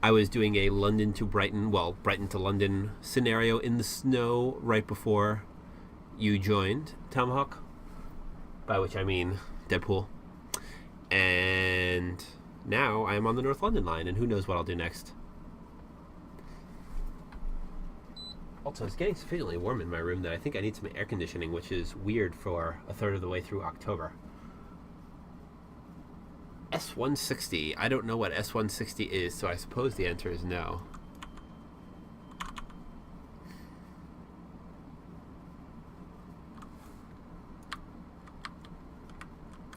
I was doing a London to Brighton, well, Brighton to London scenario in the snow right before you joined, Tomahawk. By which I mean Deadpool. And now I am on the North London line, and who knows what I'll do next. Also, it's getting sufficiently warm in my room that I think I need some air conditioning, which is weird for a third of the way through October. S160. I don't know what S160 is, so I suppose the answer is no.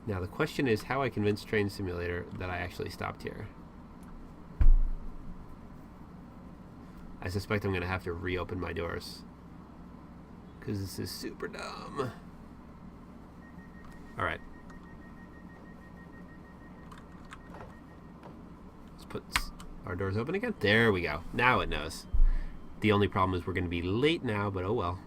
Now the question is how I convinced Train Simulator that I actually stopped here. I suspect I'm going to have to reopen my doors. Because this is super dumb. Alright. Let's put our doors open again. There we go. Now it knows. The only problem is we're going to be late now, but oh well.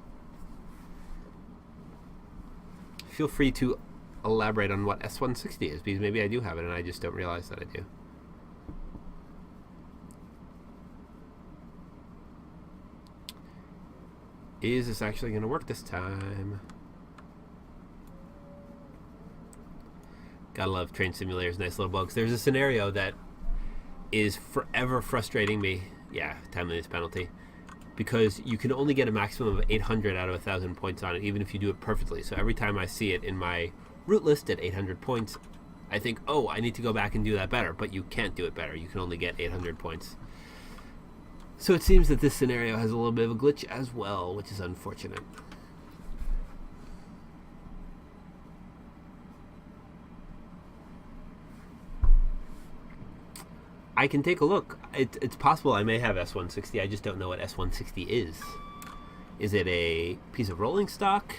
Feel free to elaborate on what S160 is, because maybe I do have it and I just don't realize that I do. Is this actually going to work this time? Gotta love Train Simulator's nice little bugs. There's a scenario that is forever frustrating me. Yeah, timeliness penalty. Because you can only get a maximum of 800 out of 1,000 points on it, even if you do it perfectly. So every time I see it in my route list at 800 points, I think, oh, I need to go back and do that better. But you can't do it better. You can only get 800 points. So it seems that this scenario has a little bit of a glitch as well, which is unfortunate. I can take a look. It's possible I may have S160. I just don't know what S160 is. Is it a piece of rolling stock?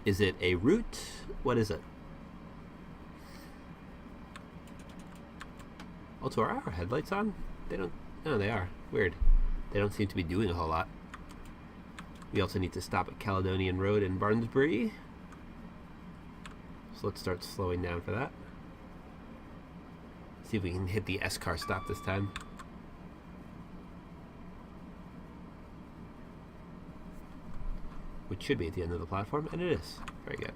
Is it a route? What is it? Also, are our headlights on? They don't... No, they are. Weird. They don't seem to be doing a whole lot. We also need to stop at Caledonian Road in Barnsbury. So let's start slowing down for that. See if we can hit the S-car stop this time. Which should be at the end of the platform, and it is. Very good.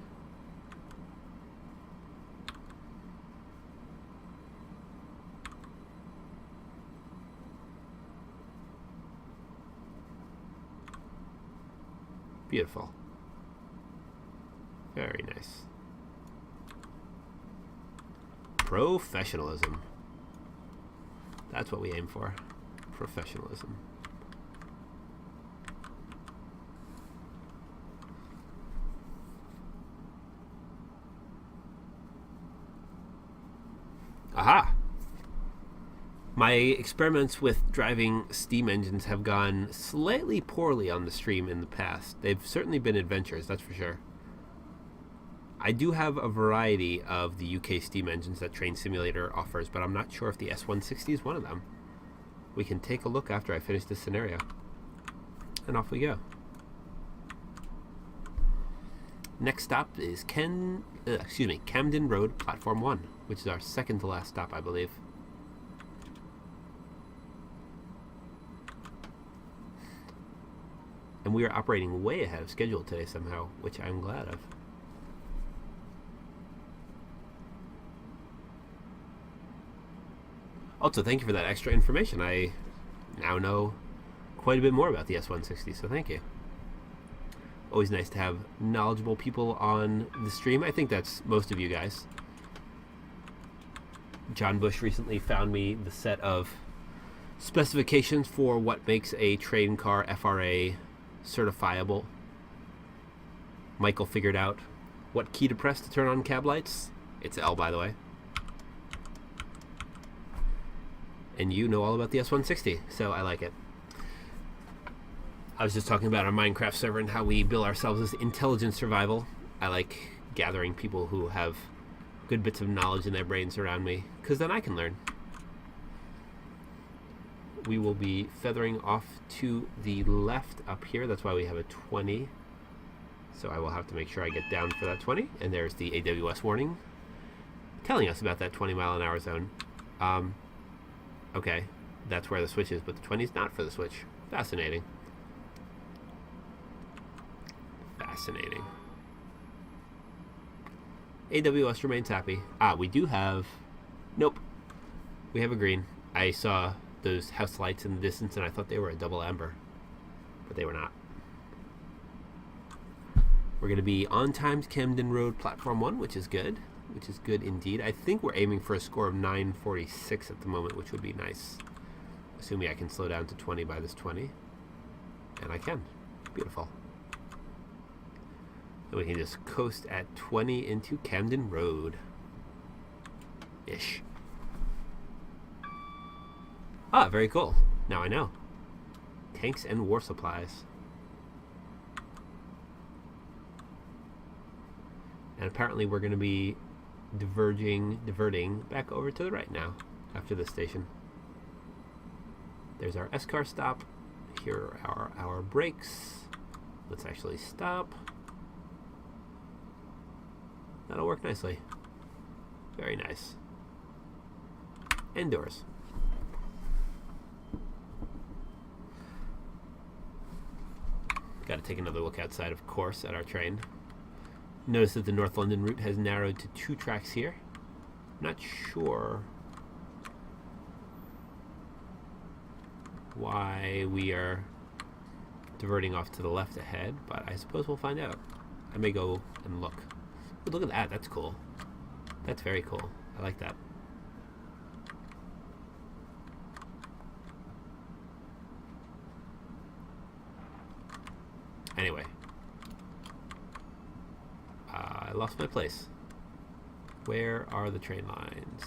Beautiful. Very nice. Professionalism. That's what we aim for. Professionalism. Aha! My experiments with driving steam engines have gone slightly poorly on the stream in the past. They've certainly been adventures, that's for sure. I do have a variety of the UK steam engines that Train Simulator offers, but I'm not sure if the S160 is one of them. We can take a look after I finish this scenario. And off we go. Next stop is Camden Road, Platform 1, which is our second to last stop, I believe. And we are operating way ahead of schedule today somehow, which I'm glad of. Also, thank you for that extra information. I now know quite a bit more about the S160, so thank you. Always nice to have knowledgeable people on the stream. I think that's most of you guys. John Bush recently found me the set of specifications for what makes a train car FRA certifiable. Michael figured out what key to press to turn on cab lights. It's L, by the way. And you know all about the S160, so I like it. I was just talking about our Minecraft server and how we bill ourselves as intelligent survival. I like gathering people who have good bits of knowledge in their brains around me, because then I can learn. We will be feathering off to the left up here. That's why we have a 20. So I will have to make sure I get down for that 20. And there's the AWS warning telling us about that 20-mile-an-hour zone. Okay, that's where the switch is, but the 20 is not for the switch. Fascinating. Fascinating. AWS remains happy. We do have... Nope. We have a green. I saw those house lights in the distance and I thought they were a double amber, but they were not. We're going to be on time to Camden Road, Platform 1, which is good. Which is good indeed. I think we're aiming for a score of 946 at the moment, which would be nice. Assuming I can slow down to 20 by this 20. And I can. Beautiful. And we can just coast at 20 into Camden Road. Ish. Very cool. Now I know. Tanks and war supplies. And apparently we're going to be diverting back over to the right now after this station. There's our S-car stop. Here are our brakes. Let's actually stop. That'll work nicely. Very nice. And doors. Got to take another look outside, of course, at our train. Notice that the North London route has narrowed to 2 tracks here. Not sure why we are diverting off to the left ahead, but I suppose we'll find out. I may go and look. But look at that, that's cool. That's very cool. I like that. Anyway. I lost my place. Where are the train lines?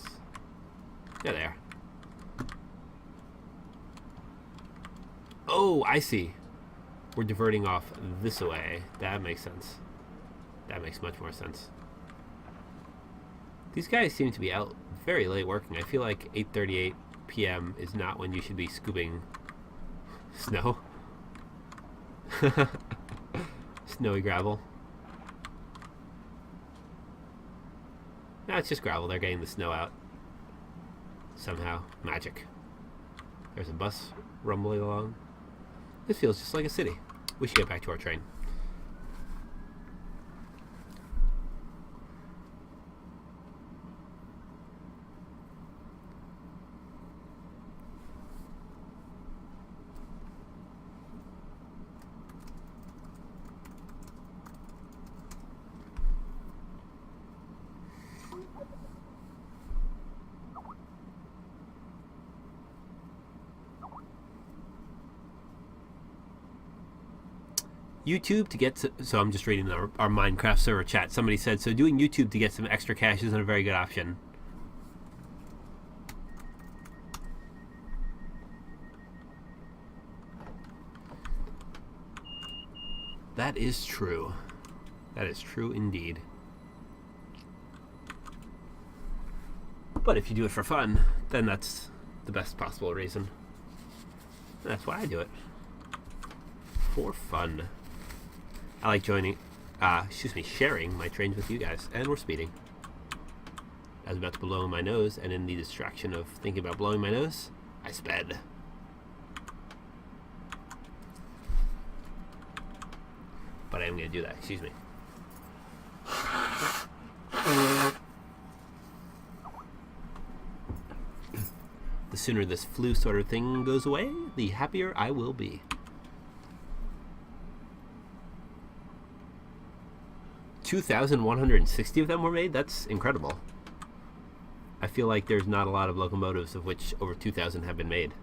There they are. Oh, I see. We're diverting off this way. That makes sense. That makes much more sense. These guys seem to be out very late working. I feel like 8:38 p.m. is not when you should be scooping snow. Snowy gravel. No, it's just gravel. They're getting the snow out. Somehow. Magic. There's a bus rumbling along. This feels just like a city. We should get back to our train. YouTube to get so I'm just reading our Minecraft server chat. Somebody said, so doing YouTube to get some extra cash isn't a very good option. That is true. That is true indeed. But if you do it for fun, then that's the best possible reason. That's why I do it. For fun. I like sharing my trains with you guys. And we're speeding. I was about to blow my nose, and in the distraction of thinking about blowing my nose, I sped. But I am going to do that. Excuse me. The sooner this flu sort of thing goes away, the happier I will be. 2,160 of them were made? That's incredible. I feel like there's not a lot of locomotives of which over 2,000 have been made.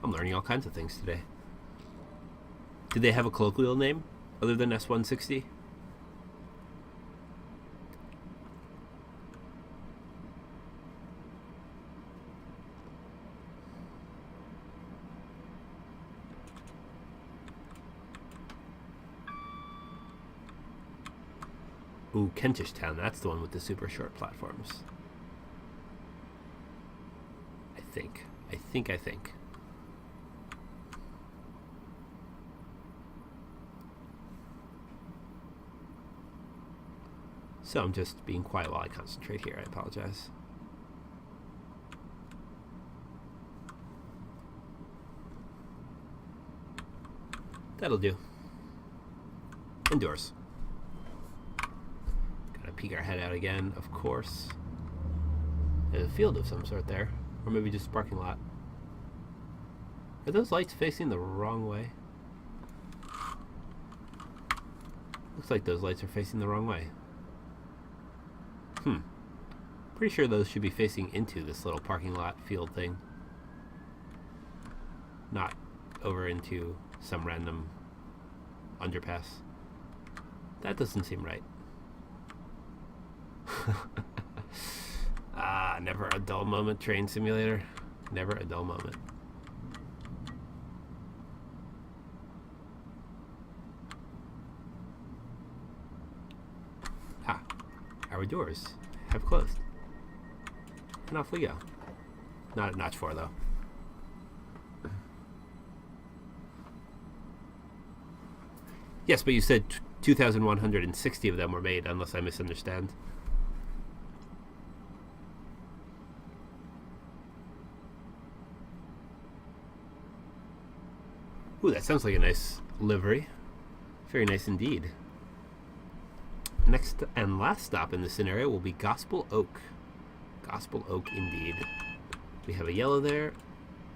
I'm learning all kinds of things today. Did they have a colloquial name other than S160? Ooh, Kentish Town. That's the one with the super short platforms. I think. So I'm just being quiet while I concentrate here. I apologize. That'll do. Indoors. Gotta peek our head out again, of course. There's a field of some sort there. Or maybe just a parking lot. Are those lights facing the wrong way? Looks like those lights are facing the wrong way. Pretty sure those should be facing into this little parking lot field thing. Not over into some random underpass. That doesn't seem right. Never a dull moment, Train Simulator. Never a dull moment. Our doors have closed. And off we go. Not at notch 4, though. Yes, but you said 2,160 of them were made, unless I misunderstand. Ooh, that sounds like a nice livery. Very nice indeed. Next and last stop in this scenario will be Gospel Oak. Gospel Oak indeed. We have a yellow there.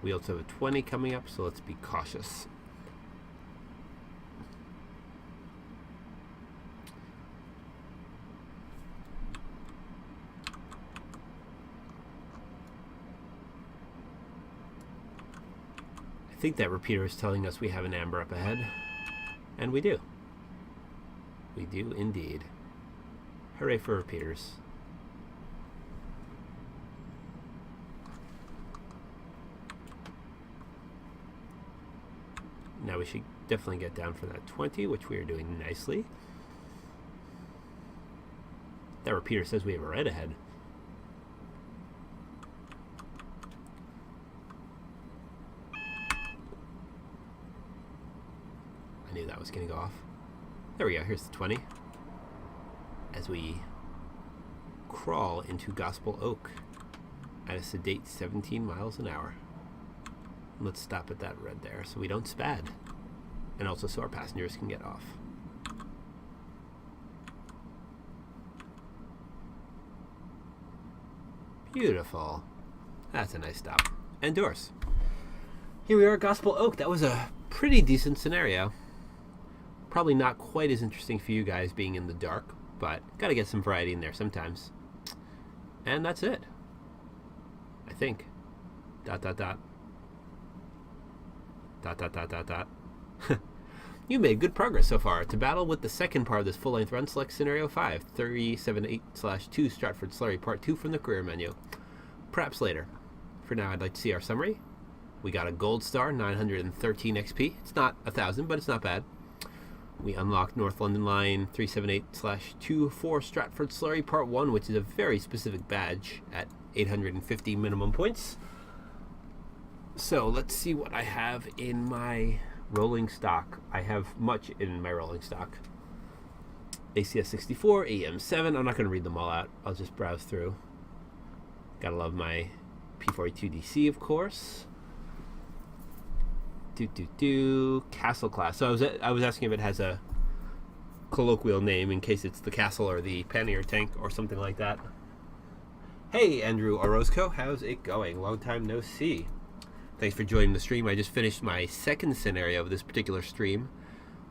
We also have a 20 coming up, so let's be cautious. I think that repeater is telling us we have an amber up ahead. And we do. We do indeed. Hooray for repeaters. Now we should definitely get down for that 20, which we are doing nicely. That repeater says we have a red ahead. I knew that was going to go off. There we go, here's the 20. As we crawl into Gospel Oak at a sedate 17 miles an hour. Let's stop at that red there so we don't spad. And also so our passengers can get off. Beautiful. That's a nice stop. And doors. Here we are at Gospel Oak. That was a pretty decent scenario. Probably not quite as interesting for you guys being in the dark, but gotta get some variety in there sometimes. And that's it, I think. Dot dot dot. Dot dot dot dot dot. You made good progress so far. To battle with the second part of this full-length run, select Scenario 5, 378/2 Stratford Slurry, Part 2 from the career menu. Perhaps later. For now, I'd like to see our summary. We got a gold star, 913 XP. It's not 1,000, but it's not bad. We unlocked North London Line 378/24 Stratford Slurry, Part 1, which is a very specific badge at 850 minimum points. So let's see what I have in my rolling stock. I have much in my rolling stock. ACS 64, EM7. I'm not going to read them all out. I'll just browse through. Gotta love my P42DC, of course. Castle class. So I was asking if it has a colloquial name in case it's the castle or the pannier tank or something like that. Hey, Andrew Orozco. How's it going? Long time no see. Thanks for joining the stream. I just finished my second scenario of this particular stream.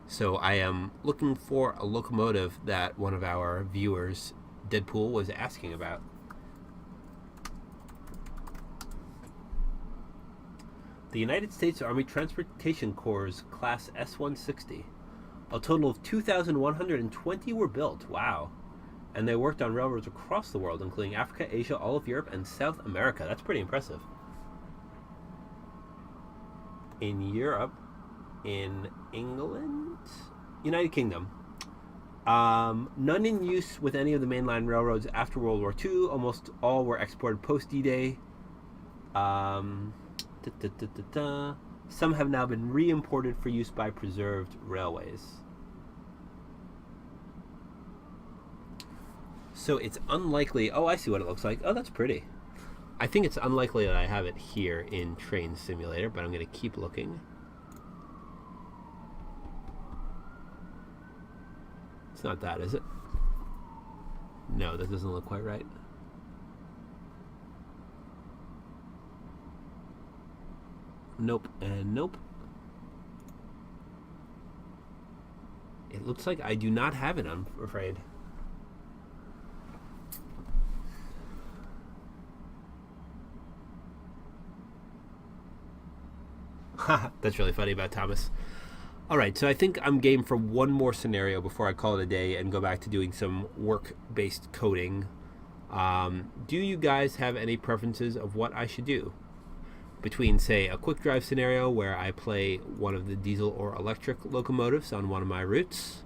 So I am looking for a locomotive that one of our viewers, Deadpool, was asking about. The United States Army Transportation Corps' Class S-160. A total of 2,120 were built. Wow. And they worked on railroads across the world, including Africa, Asia, all of Europe, and South America. That's pretty impressive. In Europe, in England, United Kingdom. None in use with any of the mainline railroads after World War II. Almost all were exported post D-Day. Some have now been re-imported for use by preserved railways. So it's unlikely... Oh, I see what it looks like. Oh, that's pretty. I think it's unlikely that I have it here in Train Simulator, but I'm going to keep looking. It's not that, is it? No, that doesn't look quite right. Nope, and nope. It looks like I do not have it, I'm afraid. That's really funny about Thomas. Alright, so I think I'm game for one more scenario before I call it a day and go back to doing some work-based coding. Do you guys have any preferences of what I should do? Between, say, a quick drive scenario where I play one of the diesel or electric locomotives on one of my routes,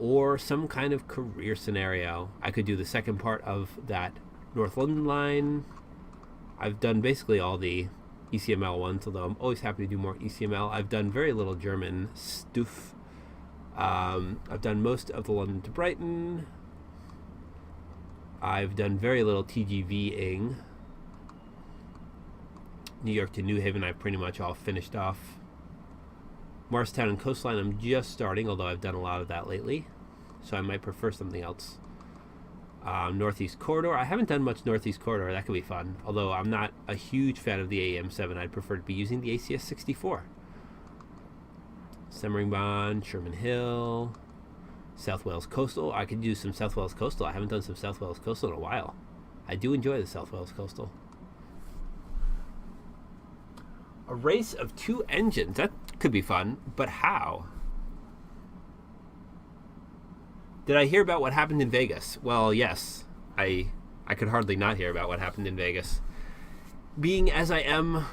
or some kind of career scenario. I could do the second part of that North London line. I've done basically all the ECML ones, although I'm always happy to do more ECML. I've done very little German stuff. I've done most of the London to Brighton. I've done very little TGV-ing. New York to New Haven I've pretty much all finished off. Morristown and Coastline I'm just starting, although I've done a lot of that lately, so I might prefer something else. Northeast Corridor. I haven't done much Northeast Corridor. That could be fun. Although I'm not a huge fan of the AM7. I'd prefer to be using the ACS 64. Semmeringbahn, Sherman Hill, South Wales Coastal. I could do some South Wales Coastal. I haven't done some South Wales Coastal in a while. I do enjoy the South Wales Coastal. A race of two engines. That could be fun, but how? Did I hear about what happened in Vegas? Well, yes. I could hardly not hear about what happened in Vegas. Being as I am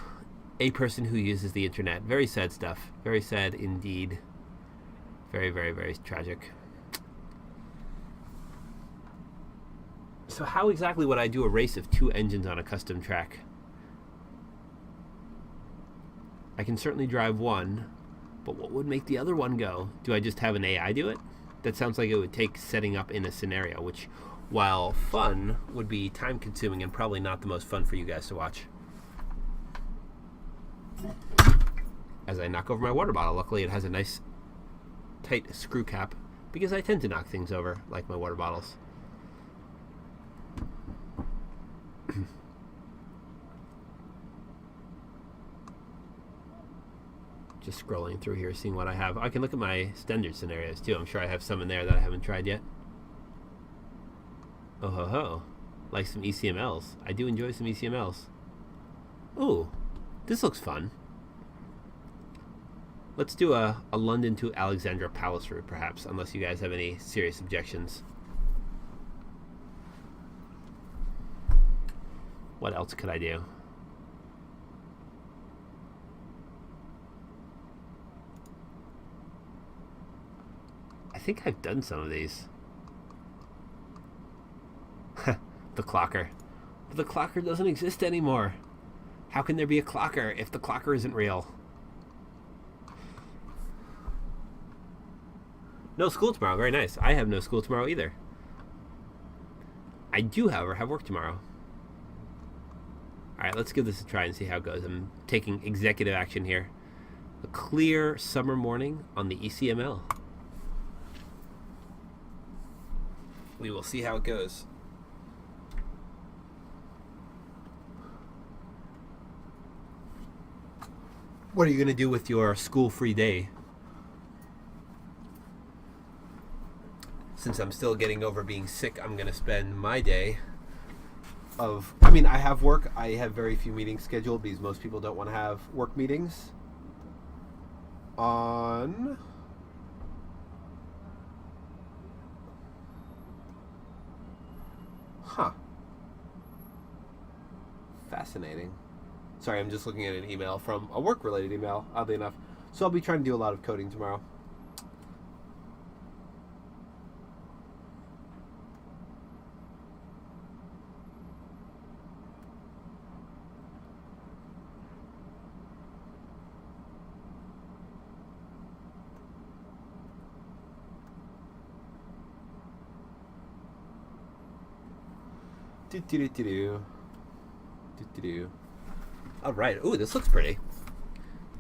a person who uses the internet. Very sad stuff. Very sad indeed. Very, very, very tragic. So how exactly would I do a race of two engines on a custom track? I can certainly drive one, but what would make the other one go? Do I just have an AI do it? That sounds like it would take setting up in a scenario, which, while fun, would be time-consuming and probably not the most fun for you guys to watch. As I knock over my water bottle, luckily it has a nice, tight screw cap, because I tend to knock things over, like my water bottles. Just scrolling through here, seeing what I have. I can look at my standard scenarios too. I'm sure I have some in there that I haven't tried yet. Oh ho ho. Like some ECMLs. I do enjoy some ECMLs. Ooh, this looks fun. Let's do a London to Alexandra Palace route, perhaps, unless you guys have any serious objections. What else could I do? I think I've done some of these. The clocker. But the clocker doesn't exist anymore. How can there be a clocker if the clocker isn't real? No school tomorrow. Very nice. I have no school tomorrow either. I do, however, have work tomorrow. Alright, let's give this a try and see how it goes. I'm taking executive action here. A clear summer morning on the ECML. We will see how it goes. What are you going to do with your school-free day? Since I'm still getting over being sick, I'm going to spend my day of... I mean, I have work. I have very few meetings scheduled because most people don't want to have work meetings on... Huh. Fascinating. Sorry, I'm just looking at an email from a work-related email, oddly enough. So I'll be trying to do a lot of coding tomorrow. All right. Ooh, this looks pretty.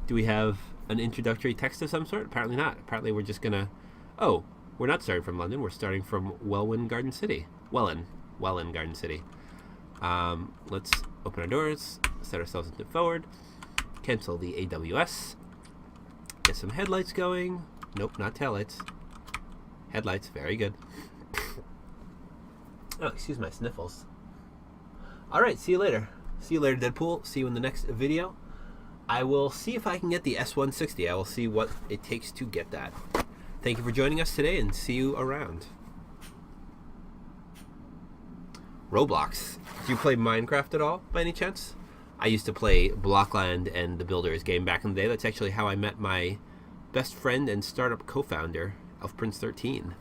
Do we have an introductory text of some sort? Apparently not. Apparently we're just gonna... Oh, we're not starting from London. We're starting from Welwyn Garden City. Welwyn Garden City. Let's open our doors, set ourselves into forward, cancel the AWS, get some headlights going. Nope, not taillights. Headlights, very good. Oh, excuse my sniffles. All right, see you later. See you later, Deadpool. See you in the next video. I will see if I can get the S160. I will see what it takes to get that. Thank you for joining us today, and see you around. Roblox. Do you play Minecraft at all, by any chance? I used to play Blockland and the Builders game back in the day. That's actually how I met my best friend and startup co-founder of Prince 13.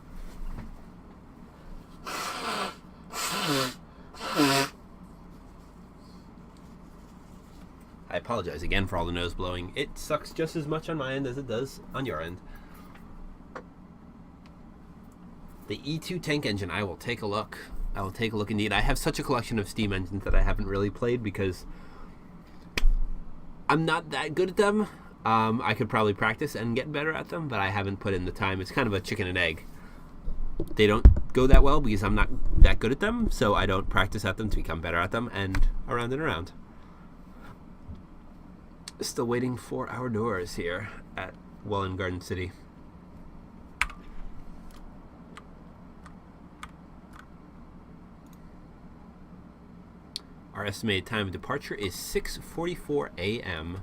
I apologize again for all the nose blowing. It sucks just as much on my end as it does on your end. The E2 tank engine, I will take a look. I will take a look indeed. I have such a collection of Steam engines that I haven't really played because I'm not that good at them. I could probably practice and get better at them, but I haven't put in the time. It's kind of a chicken and egg. They don't go that well because I'm not that good at them, so I don't practice at them to become better at them, and around and around. Still waiting for our doors here at Welwyn Garden City. Our estimated time of departure is 6:44 a.m.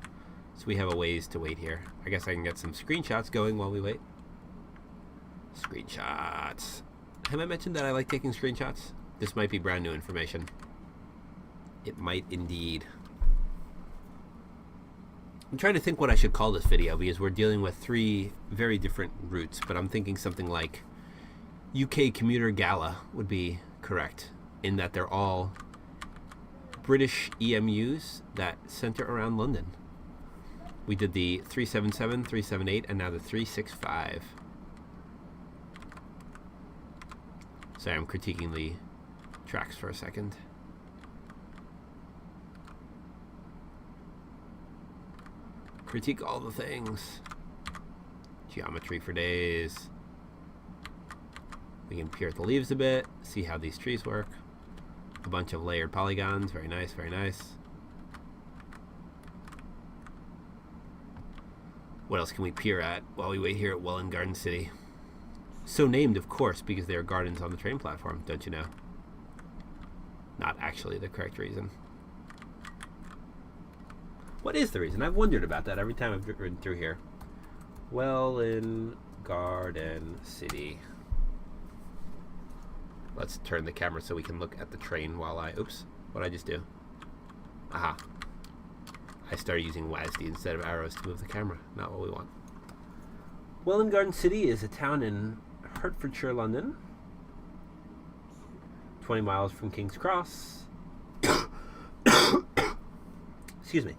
So we have a ways to wait here. I guess I can get some screenshots going while we wait. Screenshots. Have I mentioned that I like taking screenshots? This might be brand new information. It might indeed. I'm trying to think what I should call this video because we're dealing with 3 very different routes, but I'm thinking something like UK Commuter Gala would be correct, in that they're all British EMUs that center around London. We did the 377, 378, and now the 365. Sorry, I'm critiquing the tracks for a second. Critique all the things. Geometry for days. We can peer at the leaves a bit, see how these trees work. A bunch of layered polygons. Very nice, very nice. What else can we peer at while we wait here at Welwyn Garden City? So named, of course, because there are gardens on the train platform, don't you know? not actually the correct reason. What is the reason? I've wondered about that every time I've ridden through here. Welwyn Garden City. Let's turn the camera so we can look at the train while I... Oops. What did I just do? Aha. I started using WASD instead of arrows to move the camera. Not what we want. Welwyn Garden City is a town in Hertfordshire, London. 20 miles from King's Cross. Excuse me.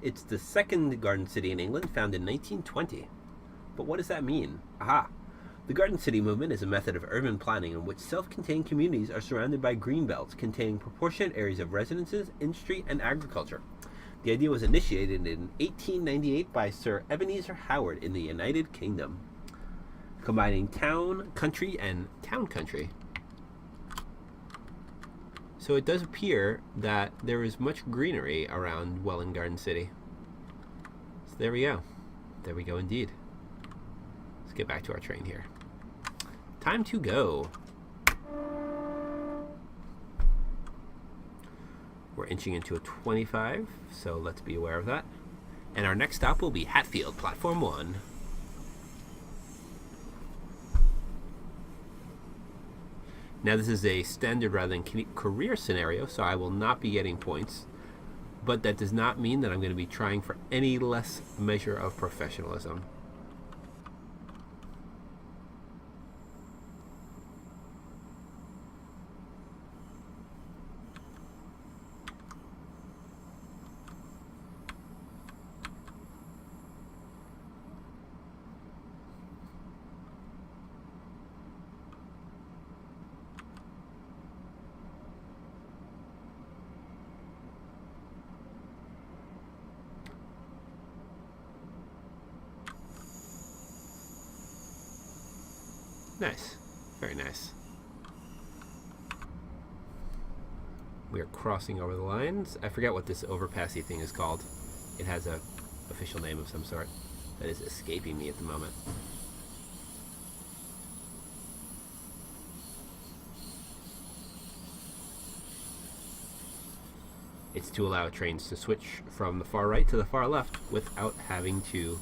It's the second garden city in England, founded in 1920. But what does that mean? Aha! The Garden City movement is a method of urban planning in which self-contained communities are surrounded by green belts containing proportionate areas of residences, industry, and agriculture. The idea was initiated in 1898 by Sir Ebenezer Howard in the United Kingdom, combining town, country, and town country. So it does appear that there is much greenery around Welwyn Garden City. So there we go. There we go indeed. Let's get back to our train here. Time to go. We're inching into a 25, so let's be aware of that. And our next stop will be Hatfield, Platform 1. Now this is a standard rather than career scenario, so I will not be getting points. But that does not mean that I'm going to be trying for any less measure of professionalism. Nice. Very nice. We are crossing over the lines. I forget what this overpassy thing is called. It has a official name of some sort that is escaping me at the moment. It's to allow trains to switch from the far right to the far left without having to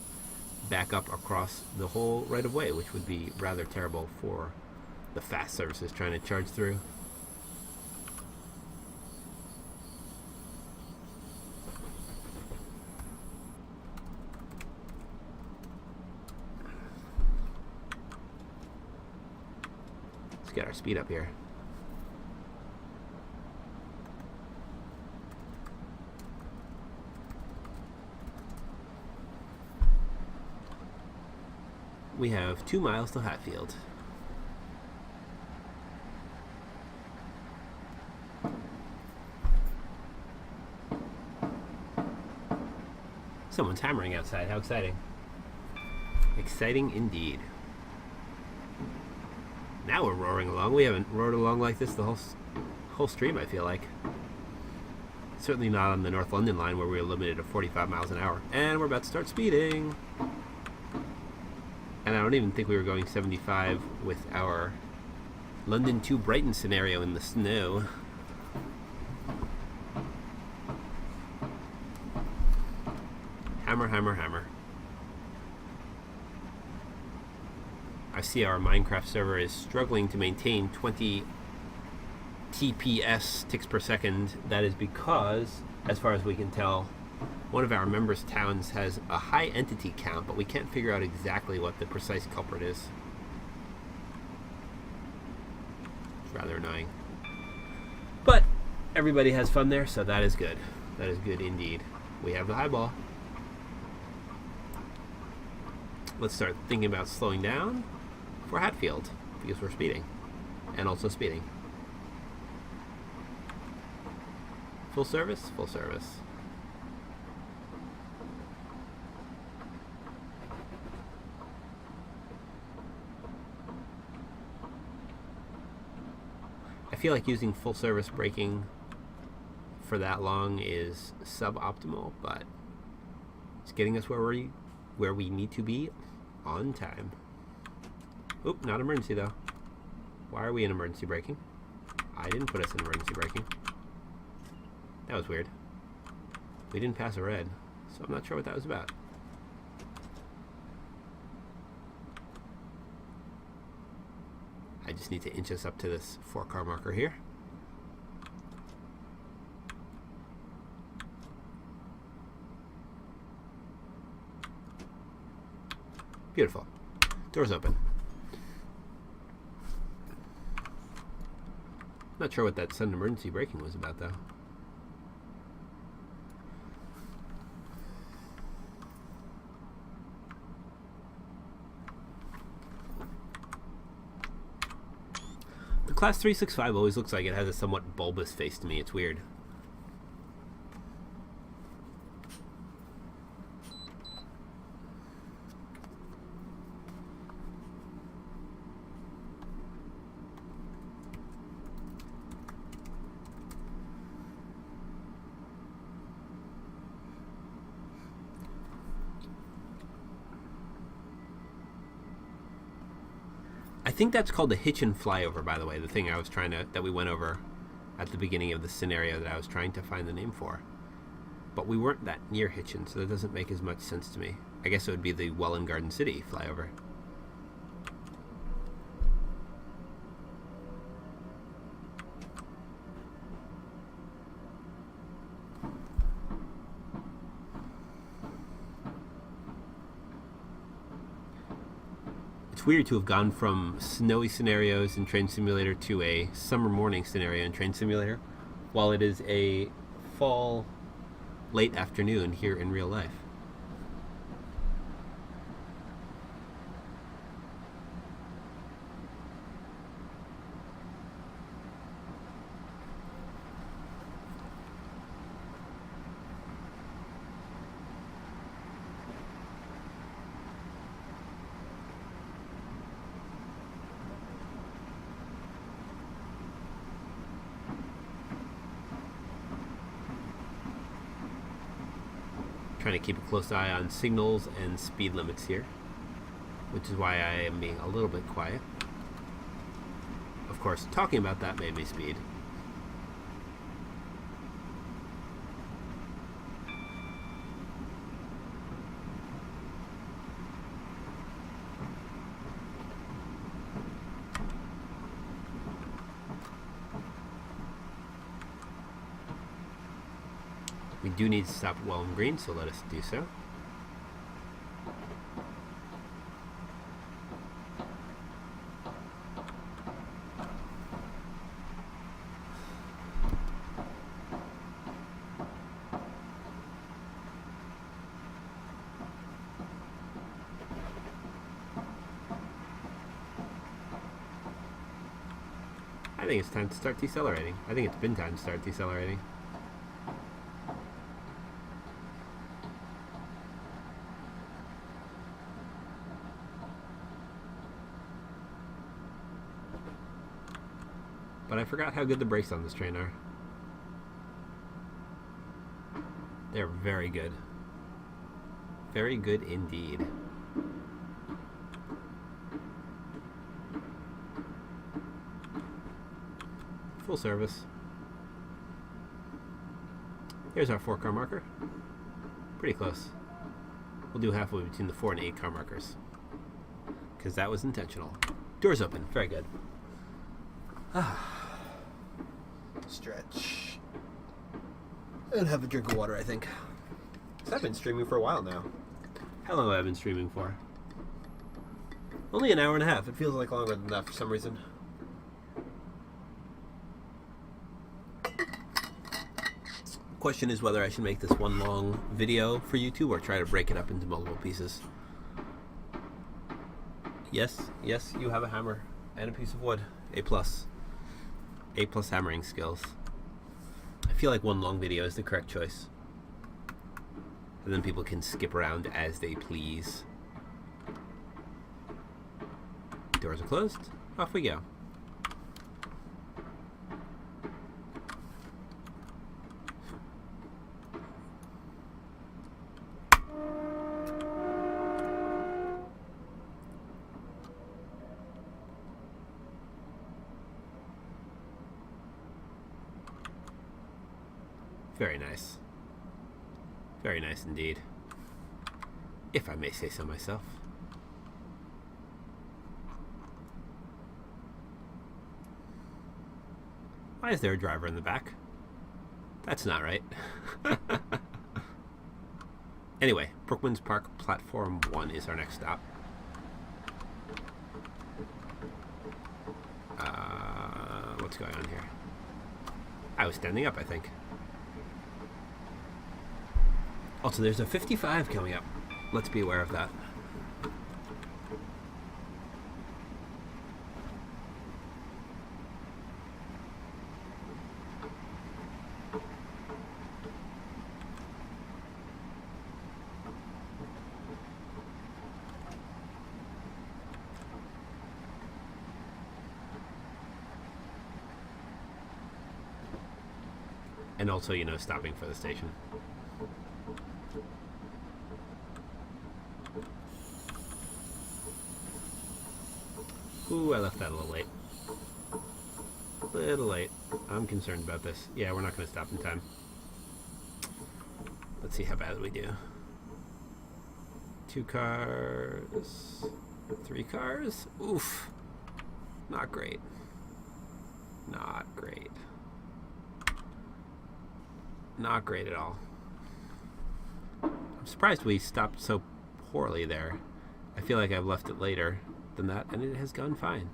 back up across the whole right-of-way, which would be rather terrible for the fast services trying to charge through. Let's get our speed up here. We have 2 miles to Hatfield. Someone's hammering outside. How exciting. Exciting indeed. Now we're roaring along. We haven't roared along like this the whole stream, I feel like. Certainly not on the North London line where we were limited to 45 miles an hour. And we're about to start speeding. And I don't even think we were going 75 with our London to Brighton scenario in the snow. Hammer, hammer, hammer. I see our Minecraft server is struggling to maintain 20 TPS, ticks per second. That is because, as far as we can tell, one of our members' towns has a high entity count, but we can't figure out exactly what the precise culprit is. It's rather annoying. But everybody has fun there, so that is good. That is good indeed. We have the high ball. Let's start thinking about slowing down for Hatfield, because we're speeding. And also speeding. Full service? Full service. I feel like using full service braking for that long is suboptimal, but it's getting us where we need to be on time. Oop, not emergency though. Why are we in emergency braking? I didn't put us in emergency braking. That was weird. We didn't pass a red, so I'm not sure what that was about. I just need to inch us up to this 4-car marker here. Beautiful. Doors open. Not sure what that sudden emergency braking was about, though. The Class 365 always looks like it has a somewhat bulbous face to me. It's weird. I think that's called a hitch and flyover, by the way, the thing I was trying to, that we went over at the beginning of the scenario that I was trying to find the name for. But we weren't that near Hitchin, so that doesn't make as much sense to me. I guess it would be the Welwyn Garden City flyover. Weird to have gone from snowy scenarios in Train Simulator to a summer morning scenario in Train Simulator, while it is a fall late afternoon here in real life. Trying to keep a close eye on signals and speed limits here, which is why I am being a little bit quiet. Of course, talking about that made me speed. We do need to stop at Welwyn Green, so let us do so. I think it's time to start decelerating. I think it's been time to start decelerating. But I forgot how good the brakes on this train are. They're very good. Very good indeed. Full service. Here's our 4-car marker. Pretty close. We'll do halfway between the 4 and 8-car markers, because that was intentional. Doors open. Very good. Stretch. And have a drink of water, I think. Because I've been streaming for a while now. How long have I been streaming for? Only an hour and a half. It feels like longer than that for some reason. Question is whether I should make this one long video for YouTube or try to break it up into multiple pieces. Yes, you have a hammer and a piece of wood. A+. A+ hammering skills. I feel like one long video is the correct choice. And then people can skip around as they please. Doors are closed. Off we go. Very nice. Very nice indeed. If I may say so myself. Why is there a driver in the back? That's not right. Anyway, Brookman's Park Platform 1 is our next stop. What's going on here? I was standing up, I think. Also, there's a 55 coming up. Let's be aware of that. And also, you know, stopping for the station. Ooh, I left that a little late. A little late. I'm concerned about this. Yeah, we're not going to stop in time. Let's see how bad we do. 2 cars. 3 cars. Oof. Not great. Not great. Not great at all. I'm surprised we stopped so poorly there. I feel like I've left it later than that, and it has gone fine.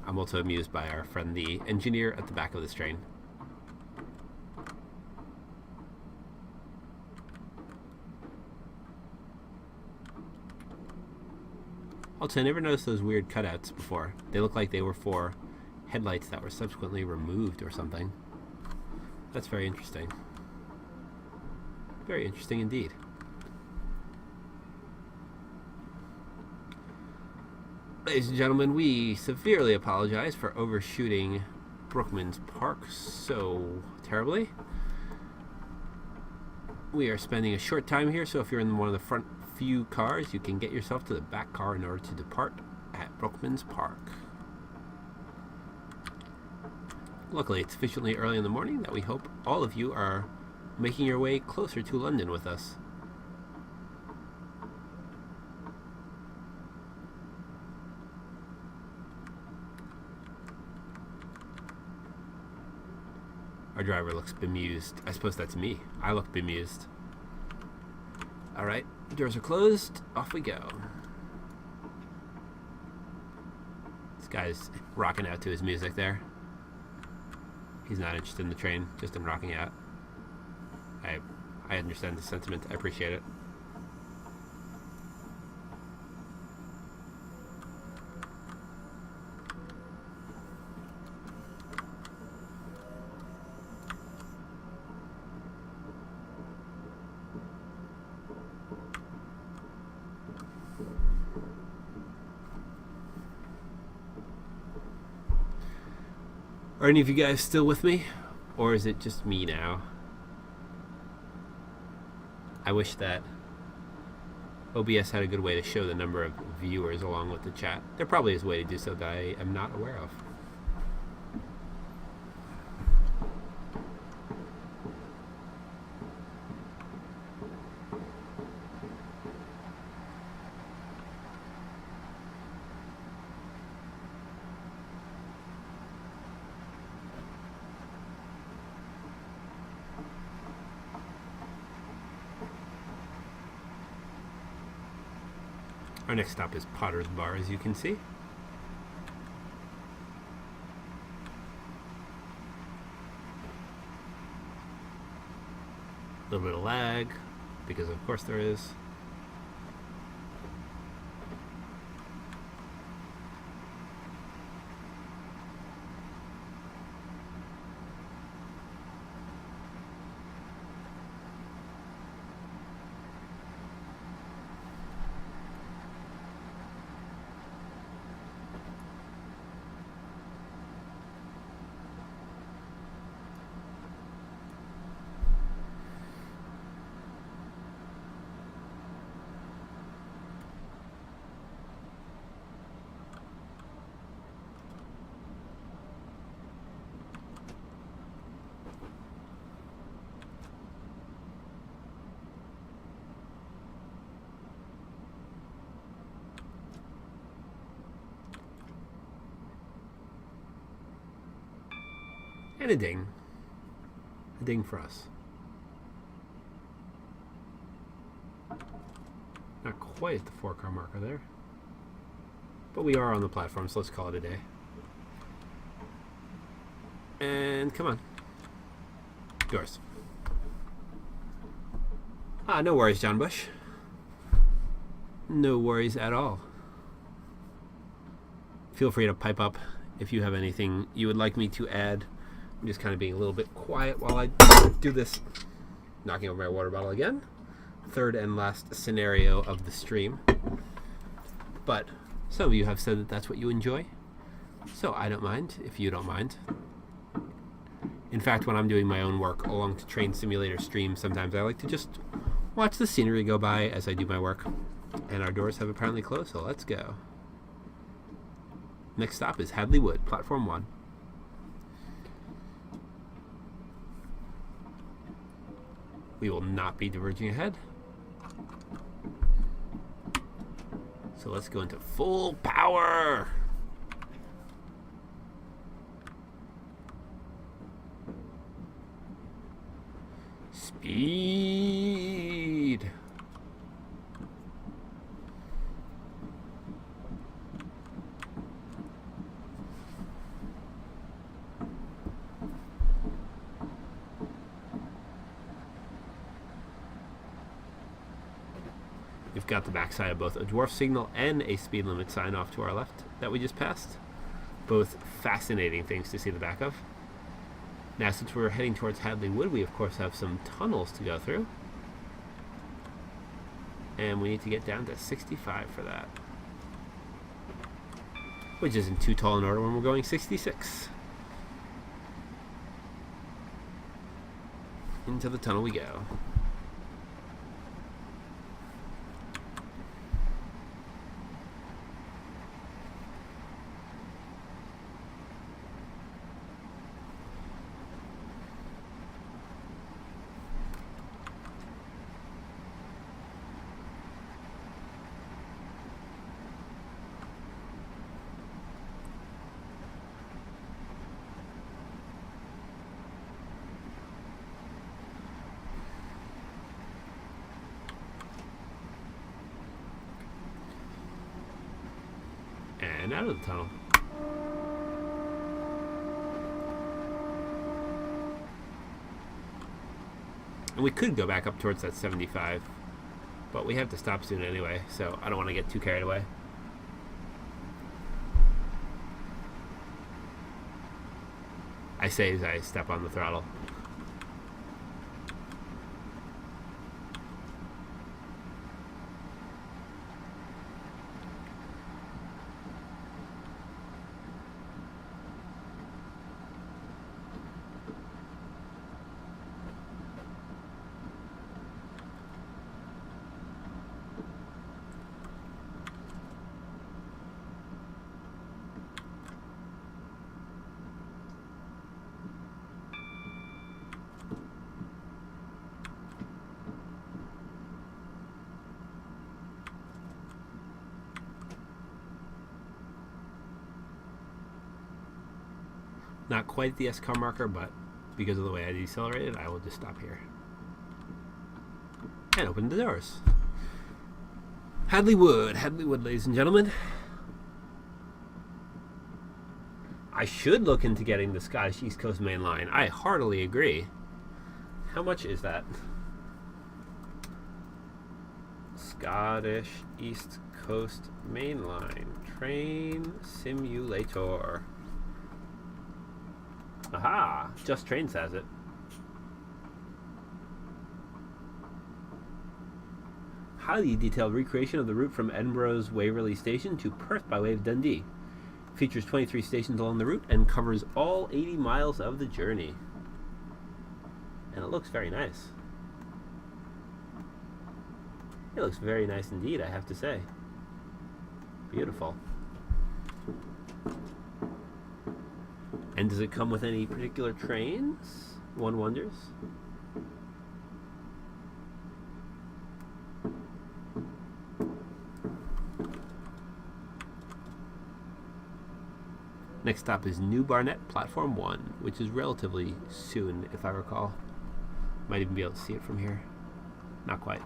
I'm also amused by our friend, the engineer at the back of this train. Also, I never noticed those weird cutouts before. They look like they were for headlights that were subsequently removed or something. That's very interesting. Very interesting indeed. Ladies and gentlemen, we severely apologize for overshooting Brookman's Park so terribly. We are spending a short time here, so if you're in one of the front few cars, you can get yourself to the back car in order to depart at Brookman's Park. Luckily, it's sufficiently early in the morning that we hope all of you are making your way closer to London with us. Our driver looks bemused. I suppose that's me. I look bemused. Alright, doors are closed. Off we go. This guy's rocking out to his music there. He's not interested in the train, just in rocking out. I understand the sentiment. I appreciate it. Are any of you guys still with me? Or is it just me now? I wish that OBS had a good way to show the number of viewers along with the chat. There probably is a way to do so that I am not aware of. Our next stop is Potter's Bar, as you can see. A little bit of lag, because of course there is. And a ding. A ding for us. Not quite at the 4-car marker there. But we are on the platform, so let's call it a day. And come on. Doors. No worries, John Bush. No worries at all. Feel free to pipe up if you have anything you would like me to add. I'm just kind of being a little bit quiet while I do this. Knocking over my water bottle again. Third and last scenario of the stream. But some of you have said that that's what you enjoy. So I don't mind if you don't mind. In fact, when I'm doing my own work along to Train Simulator stream, sometimes I like to just watch the scenery go by as I do my work. And our doors have apparently closed, so let's go. Next stop is Hadley Wood, Platform 1. We will not be diverging ahead. So let's go into full power. Speed. We've got the backside of both a dwarf signal and a speed limit sign off to our left that we just passed. Both fascinating things to see the back of. Now, since we're heading towards Hadley Wood, we of course have some tunnels to go through. And we need to get down to 65 for that. Which isn't too tall an order when we're going 66. Into the tunnel we go. And out of the tunnel. And we could go back up towards that 75, but we have to stop soon anyway, so I don't want to get too carried away. I say as I step on the throttle. Not quite the S-car marker, but because of the way I decelerated, I will just stop here. And open the doors. Hadley Wood, ladies and gentlemen. I should look into getting the Scottish East Coast Mainline. I heartily agree. How much is that? Scottish East Coast Mainline Train Simulator. Aha! Just Trains has it. Highly detailed recreation of the route from Edinburgh's Waverley Station to Perth by way of Dundee. Features 23 stations along the route and covers all 80 miles of the journey. And it looks very nice. It looks very nice indeed, I have to say. Beautiful. And does it come with any particular trains? One wonders. Next stop is New Barnet, Platform 1, which is relatively soon, if I recall. Might even be able to see it from here. Not quite.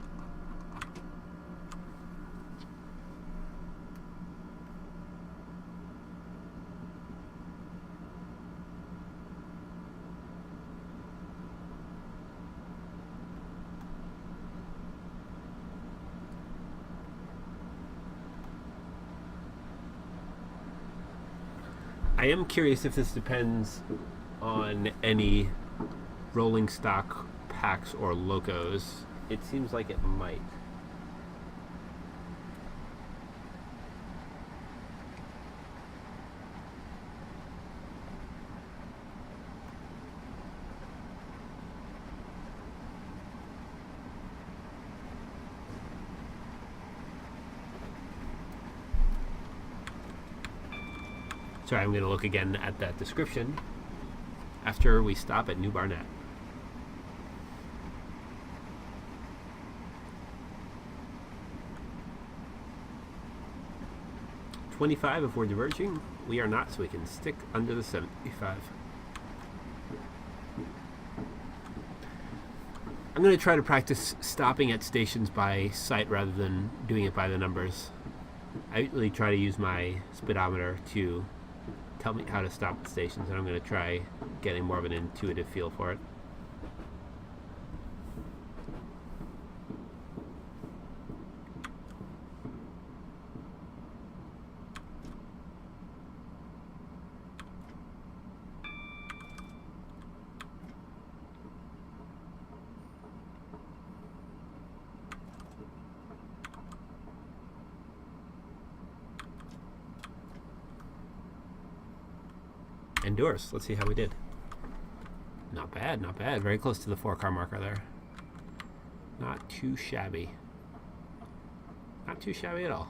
I am curious if this depends on any rolling stock packs or locos. It seems like it might. Sorry, I'm going to look again at that description after we stop at New Barnet. $25 if we're diverging. We are not, so we can stick under the 75. I'm going to try to practice stopping at stations by sight rather than doing it by the numbers. I usually try to use my speedometer to tell me how to stop at stations, and I'm going to try getting more of an intuitive feel for it. Endorse. Let's see how we did. Not bad, not bad. Very close to the 4-car marker there. Not too shabby. Not too shabby at all.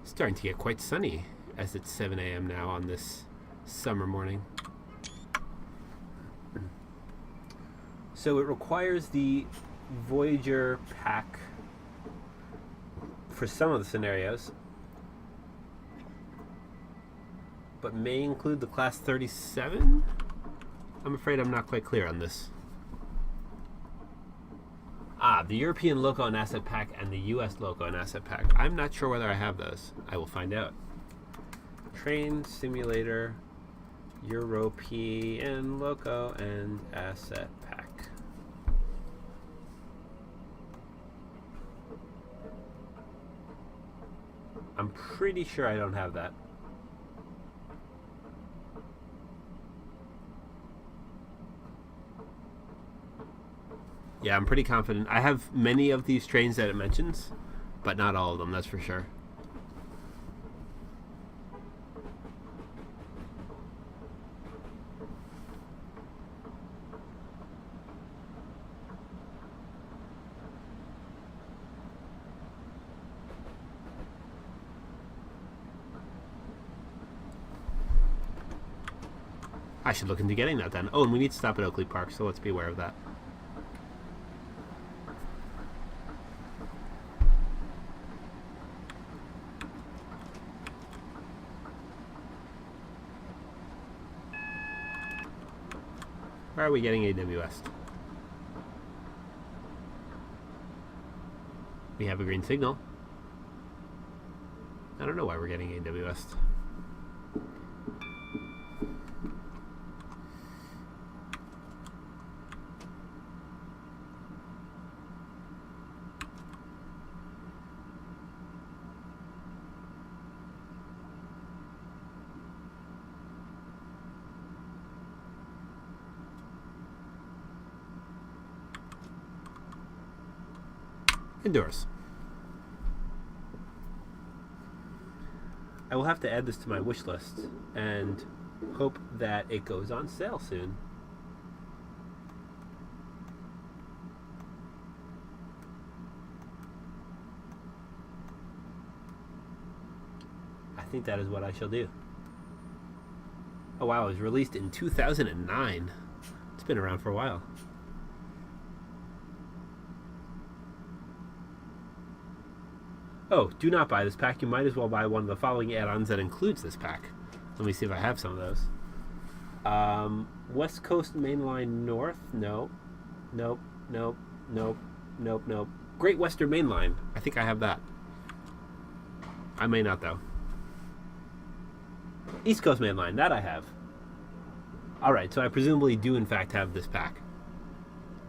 Starting to get quite sunny as it's 7 a.m. now on this summer morning. So it requires the Voyager pack for some of the scenarios, but may include the Class 37? I'm afraid I'm not quite clear on this. The European Loco and Asset Pack and the US Loco and Asset Pack. I'm not sure whether I have those. I will find out. Train Simulator, European Loco and Asset Pack. I'm pretty sure I don't have that. Yeah, I'm pretty confident. I have many of these trains that it mentions, but not all of them, that's for sure. I should look into getting that then. Oh, and we need to stop at Oakley Park, so let's be aware of that. Why are we getting AW West? We have a green signal. I don't know why we're getting AW West. Indoors. I will have to add this to my wish list and hope that it goes on sale soon. I think that is what I shall do. Oh wow, it was released in 2009. It's been around for a while. Oh, do not buy this pack. You might as well buy one of the following add-ons that includes this pack. Let me see if I have some of those. West Coast Mainline North? No. Nope. Nope. Nope. Nope. Nope. Great Western Mainline. I think I have that. I may not, though. East Coast Mainline. That I have. Alright, so I presumably do in fact have this pack.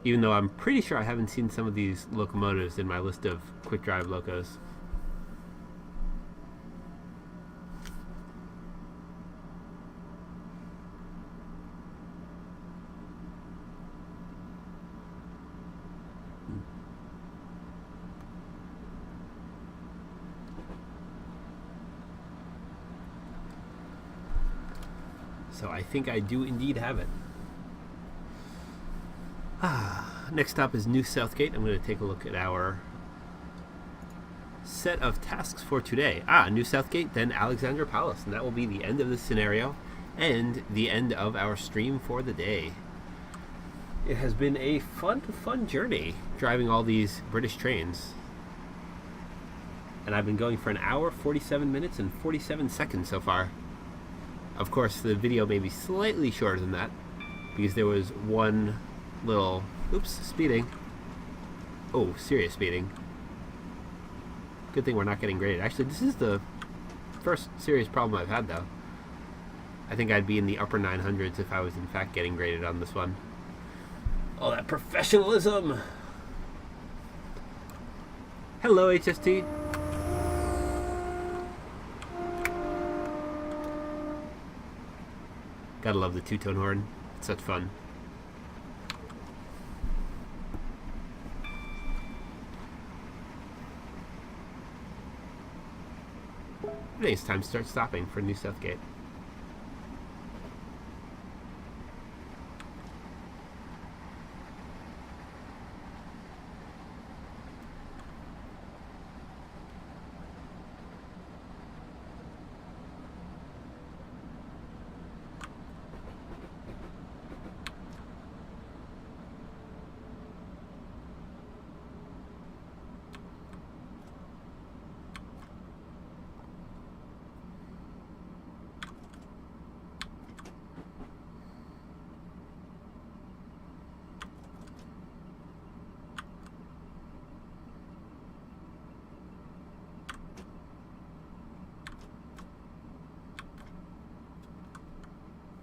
Even though I'm pretty sure I haven't seen some of these locomotives in my list of quick drive locos. So I think I do indeed have it. Next stop is New Southgate. I'm going to take a look at our set of tasks for today. New Southgate, then Alexandra Palace. And that will be the end of this scenario and the end of our stream for the day. It has been a fun journey driving all these British trains. And I've been going for an hour, 47 minutes, and 47 seconds so far. Of course, the video may be slightly shorter than that because there was one little, oops, speeding. Oh, serious speeding. Good thing we're not getting graded. Actually, this is the first serious problem I've had, though. I think I'd be in the upper 900s if I was in fact getting graded on this one. Oh, that professionalism! Hello, HST. Gotta love the two-tone horn. It's such fun. I think it's time to start stopping for New Southgate.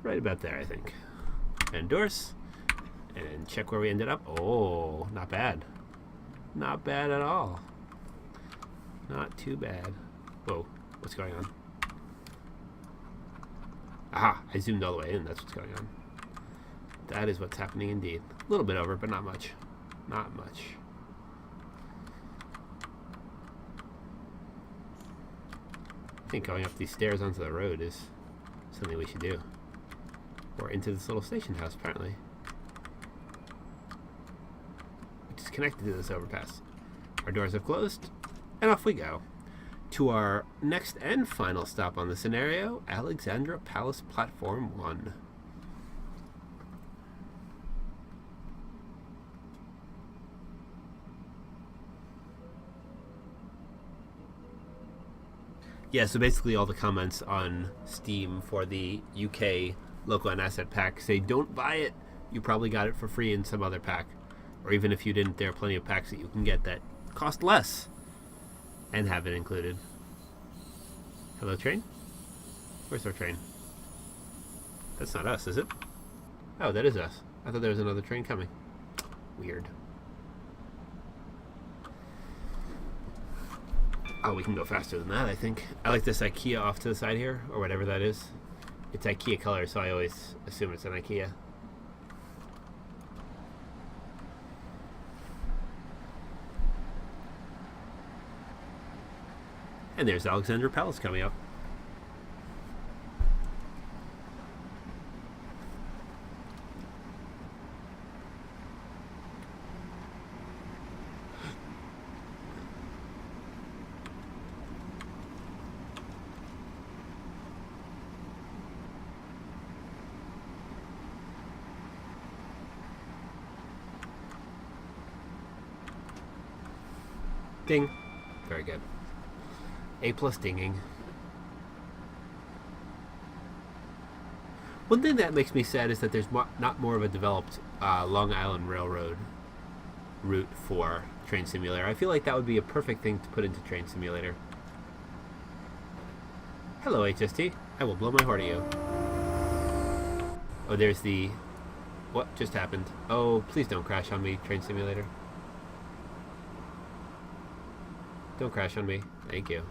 Right about there, I think. Endorse. And check where we ended up. Oh, not bad. Not bad at all. Not too bad. Whoa, what's going on? Aha, I zoomed all the way in. That's what's going on. That is what's happening indeed. A little bit over, but not much. Not much. I think going up these stairs onto the road is something we should do. Or into this little station house, apparently. Which is connected to this overpass. Our doors have closed, and off we go. To our next and final stop on the scenario, Alexandra Palace Platform 1. Yeah, so basically all the comments on Steam for the UK Local and Asset pack say don't buy it. You probably got it for free in some other pack. Or even if you didn't, there are plenty of packs that you can get that cost less and have it included. Hello, train? Where's our train? That's not us, is it? Oh, that is us. I thought there was another train coming. Weird. Oh, we can go faster than that, I think. I like this IKEA off to the side here, or whatever that is. It's IKEA color, so I always assume it's an IKEA. And there's Alexandra Palace coming up. Ding. Very good. A+ dinging. One thing that makes me sad is that there's not more of a developed Long Island Railroad route for Train Simulator. I feel like that would be a perfect thing to put into Train Simulator. Hello, HST. I will blow my horn at you. Oh, there's the... What just happened? Oh, please don't crash on me, Train Simulator. Don't crash on me. Thank you.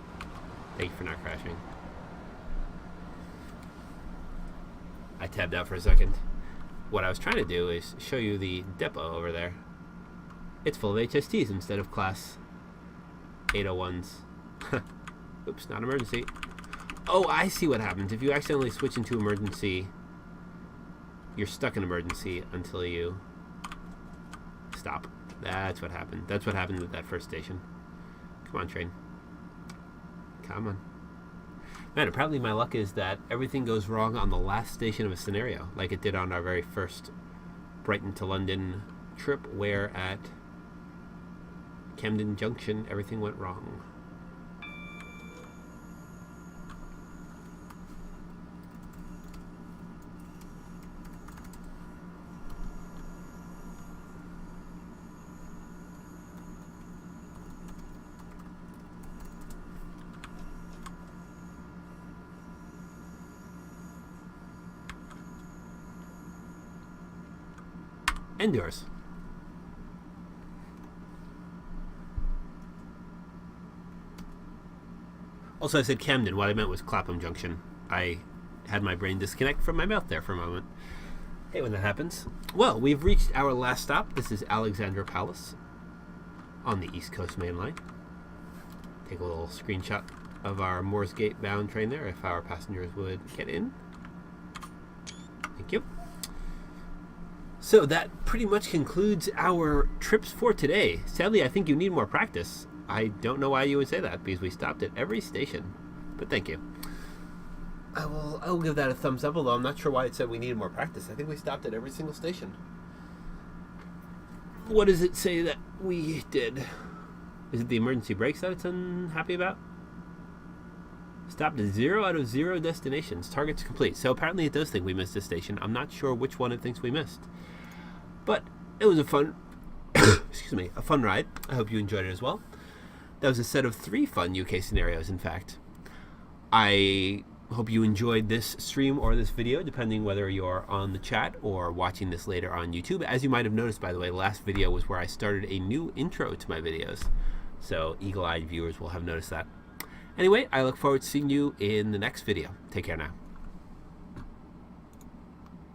Thank you for not crashing. I tabbed out for a second. What I was trying to do is show you the depot over there. It's full of HSTs instead of class 801s. Oops, not emergency. Oh, I see what happens. If you accidentally switch into emergency, you're stuck in emergency until you stop. That's what happened. That's what happened with that first station. Come on, train. Come on. Man, apparently my luck is that everything goes wrong on the last station of a scenario, like it did on our very first Brighton to London trip, where at Clapham Junction everything went wrong. And yours. Also, I said Camden. What I meant was Clapham Junction. I had my brain disconnect from my mouth there for a moment. Hey, when that happens. Well, we've reached our last stop. This is Alexandra Palace on the East Coast Mainline. Take a little screenshot of our Moores Gate bound train there if our passengers would get in. Thank you. So that pretty much concludes our trips for today. Sadly, I think you need more practice. I don't know why you would say that, because we stopped at every station. But thank you. I will give that a thumbs up, although I'm not sure why it said we needed more practice. I think we stopped at every single station. What does it say that we did? Is it the emergency brakes that it's unhappy about? Stopped at 0 out of 0 destinations. Targets complete. So apparently it does think we missed a station. I'm not sure which one it thinks we missed. But it was a fun, excuse me, a fun ride. I hope you enjoyed it as well. That was a set of 3 fun UK scenarios, in fact. I hope you enjoyed this stream or this video, depending whether you're on the chat or watching this later on YouTube. As you might have noticed, by the way, the last video was where I started a new intro to my videos. So eagle-eyed viewers will have noticed that. Anyway, I look forward to seeing you in the next video. Take care now.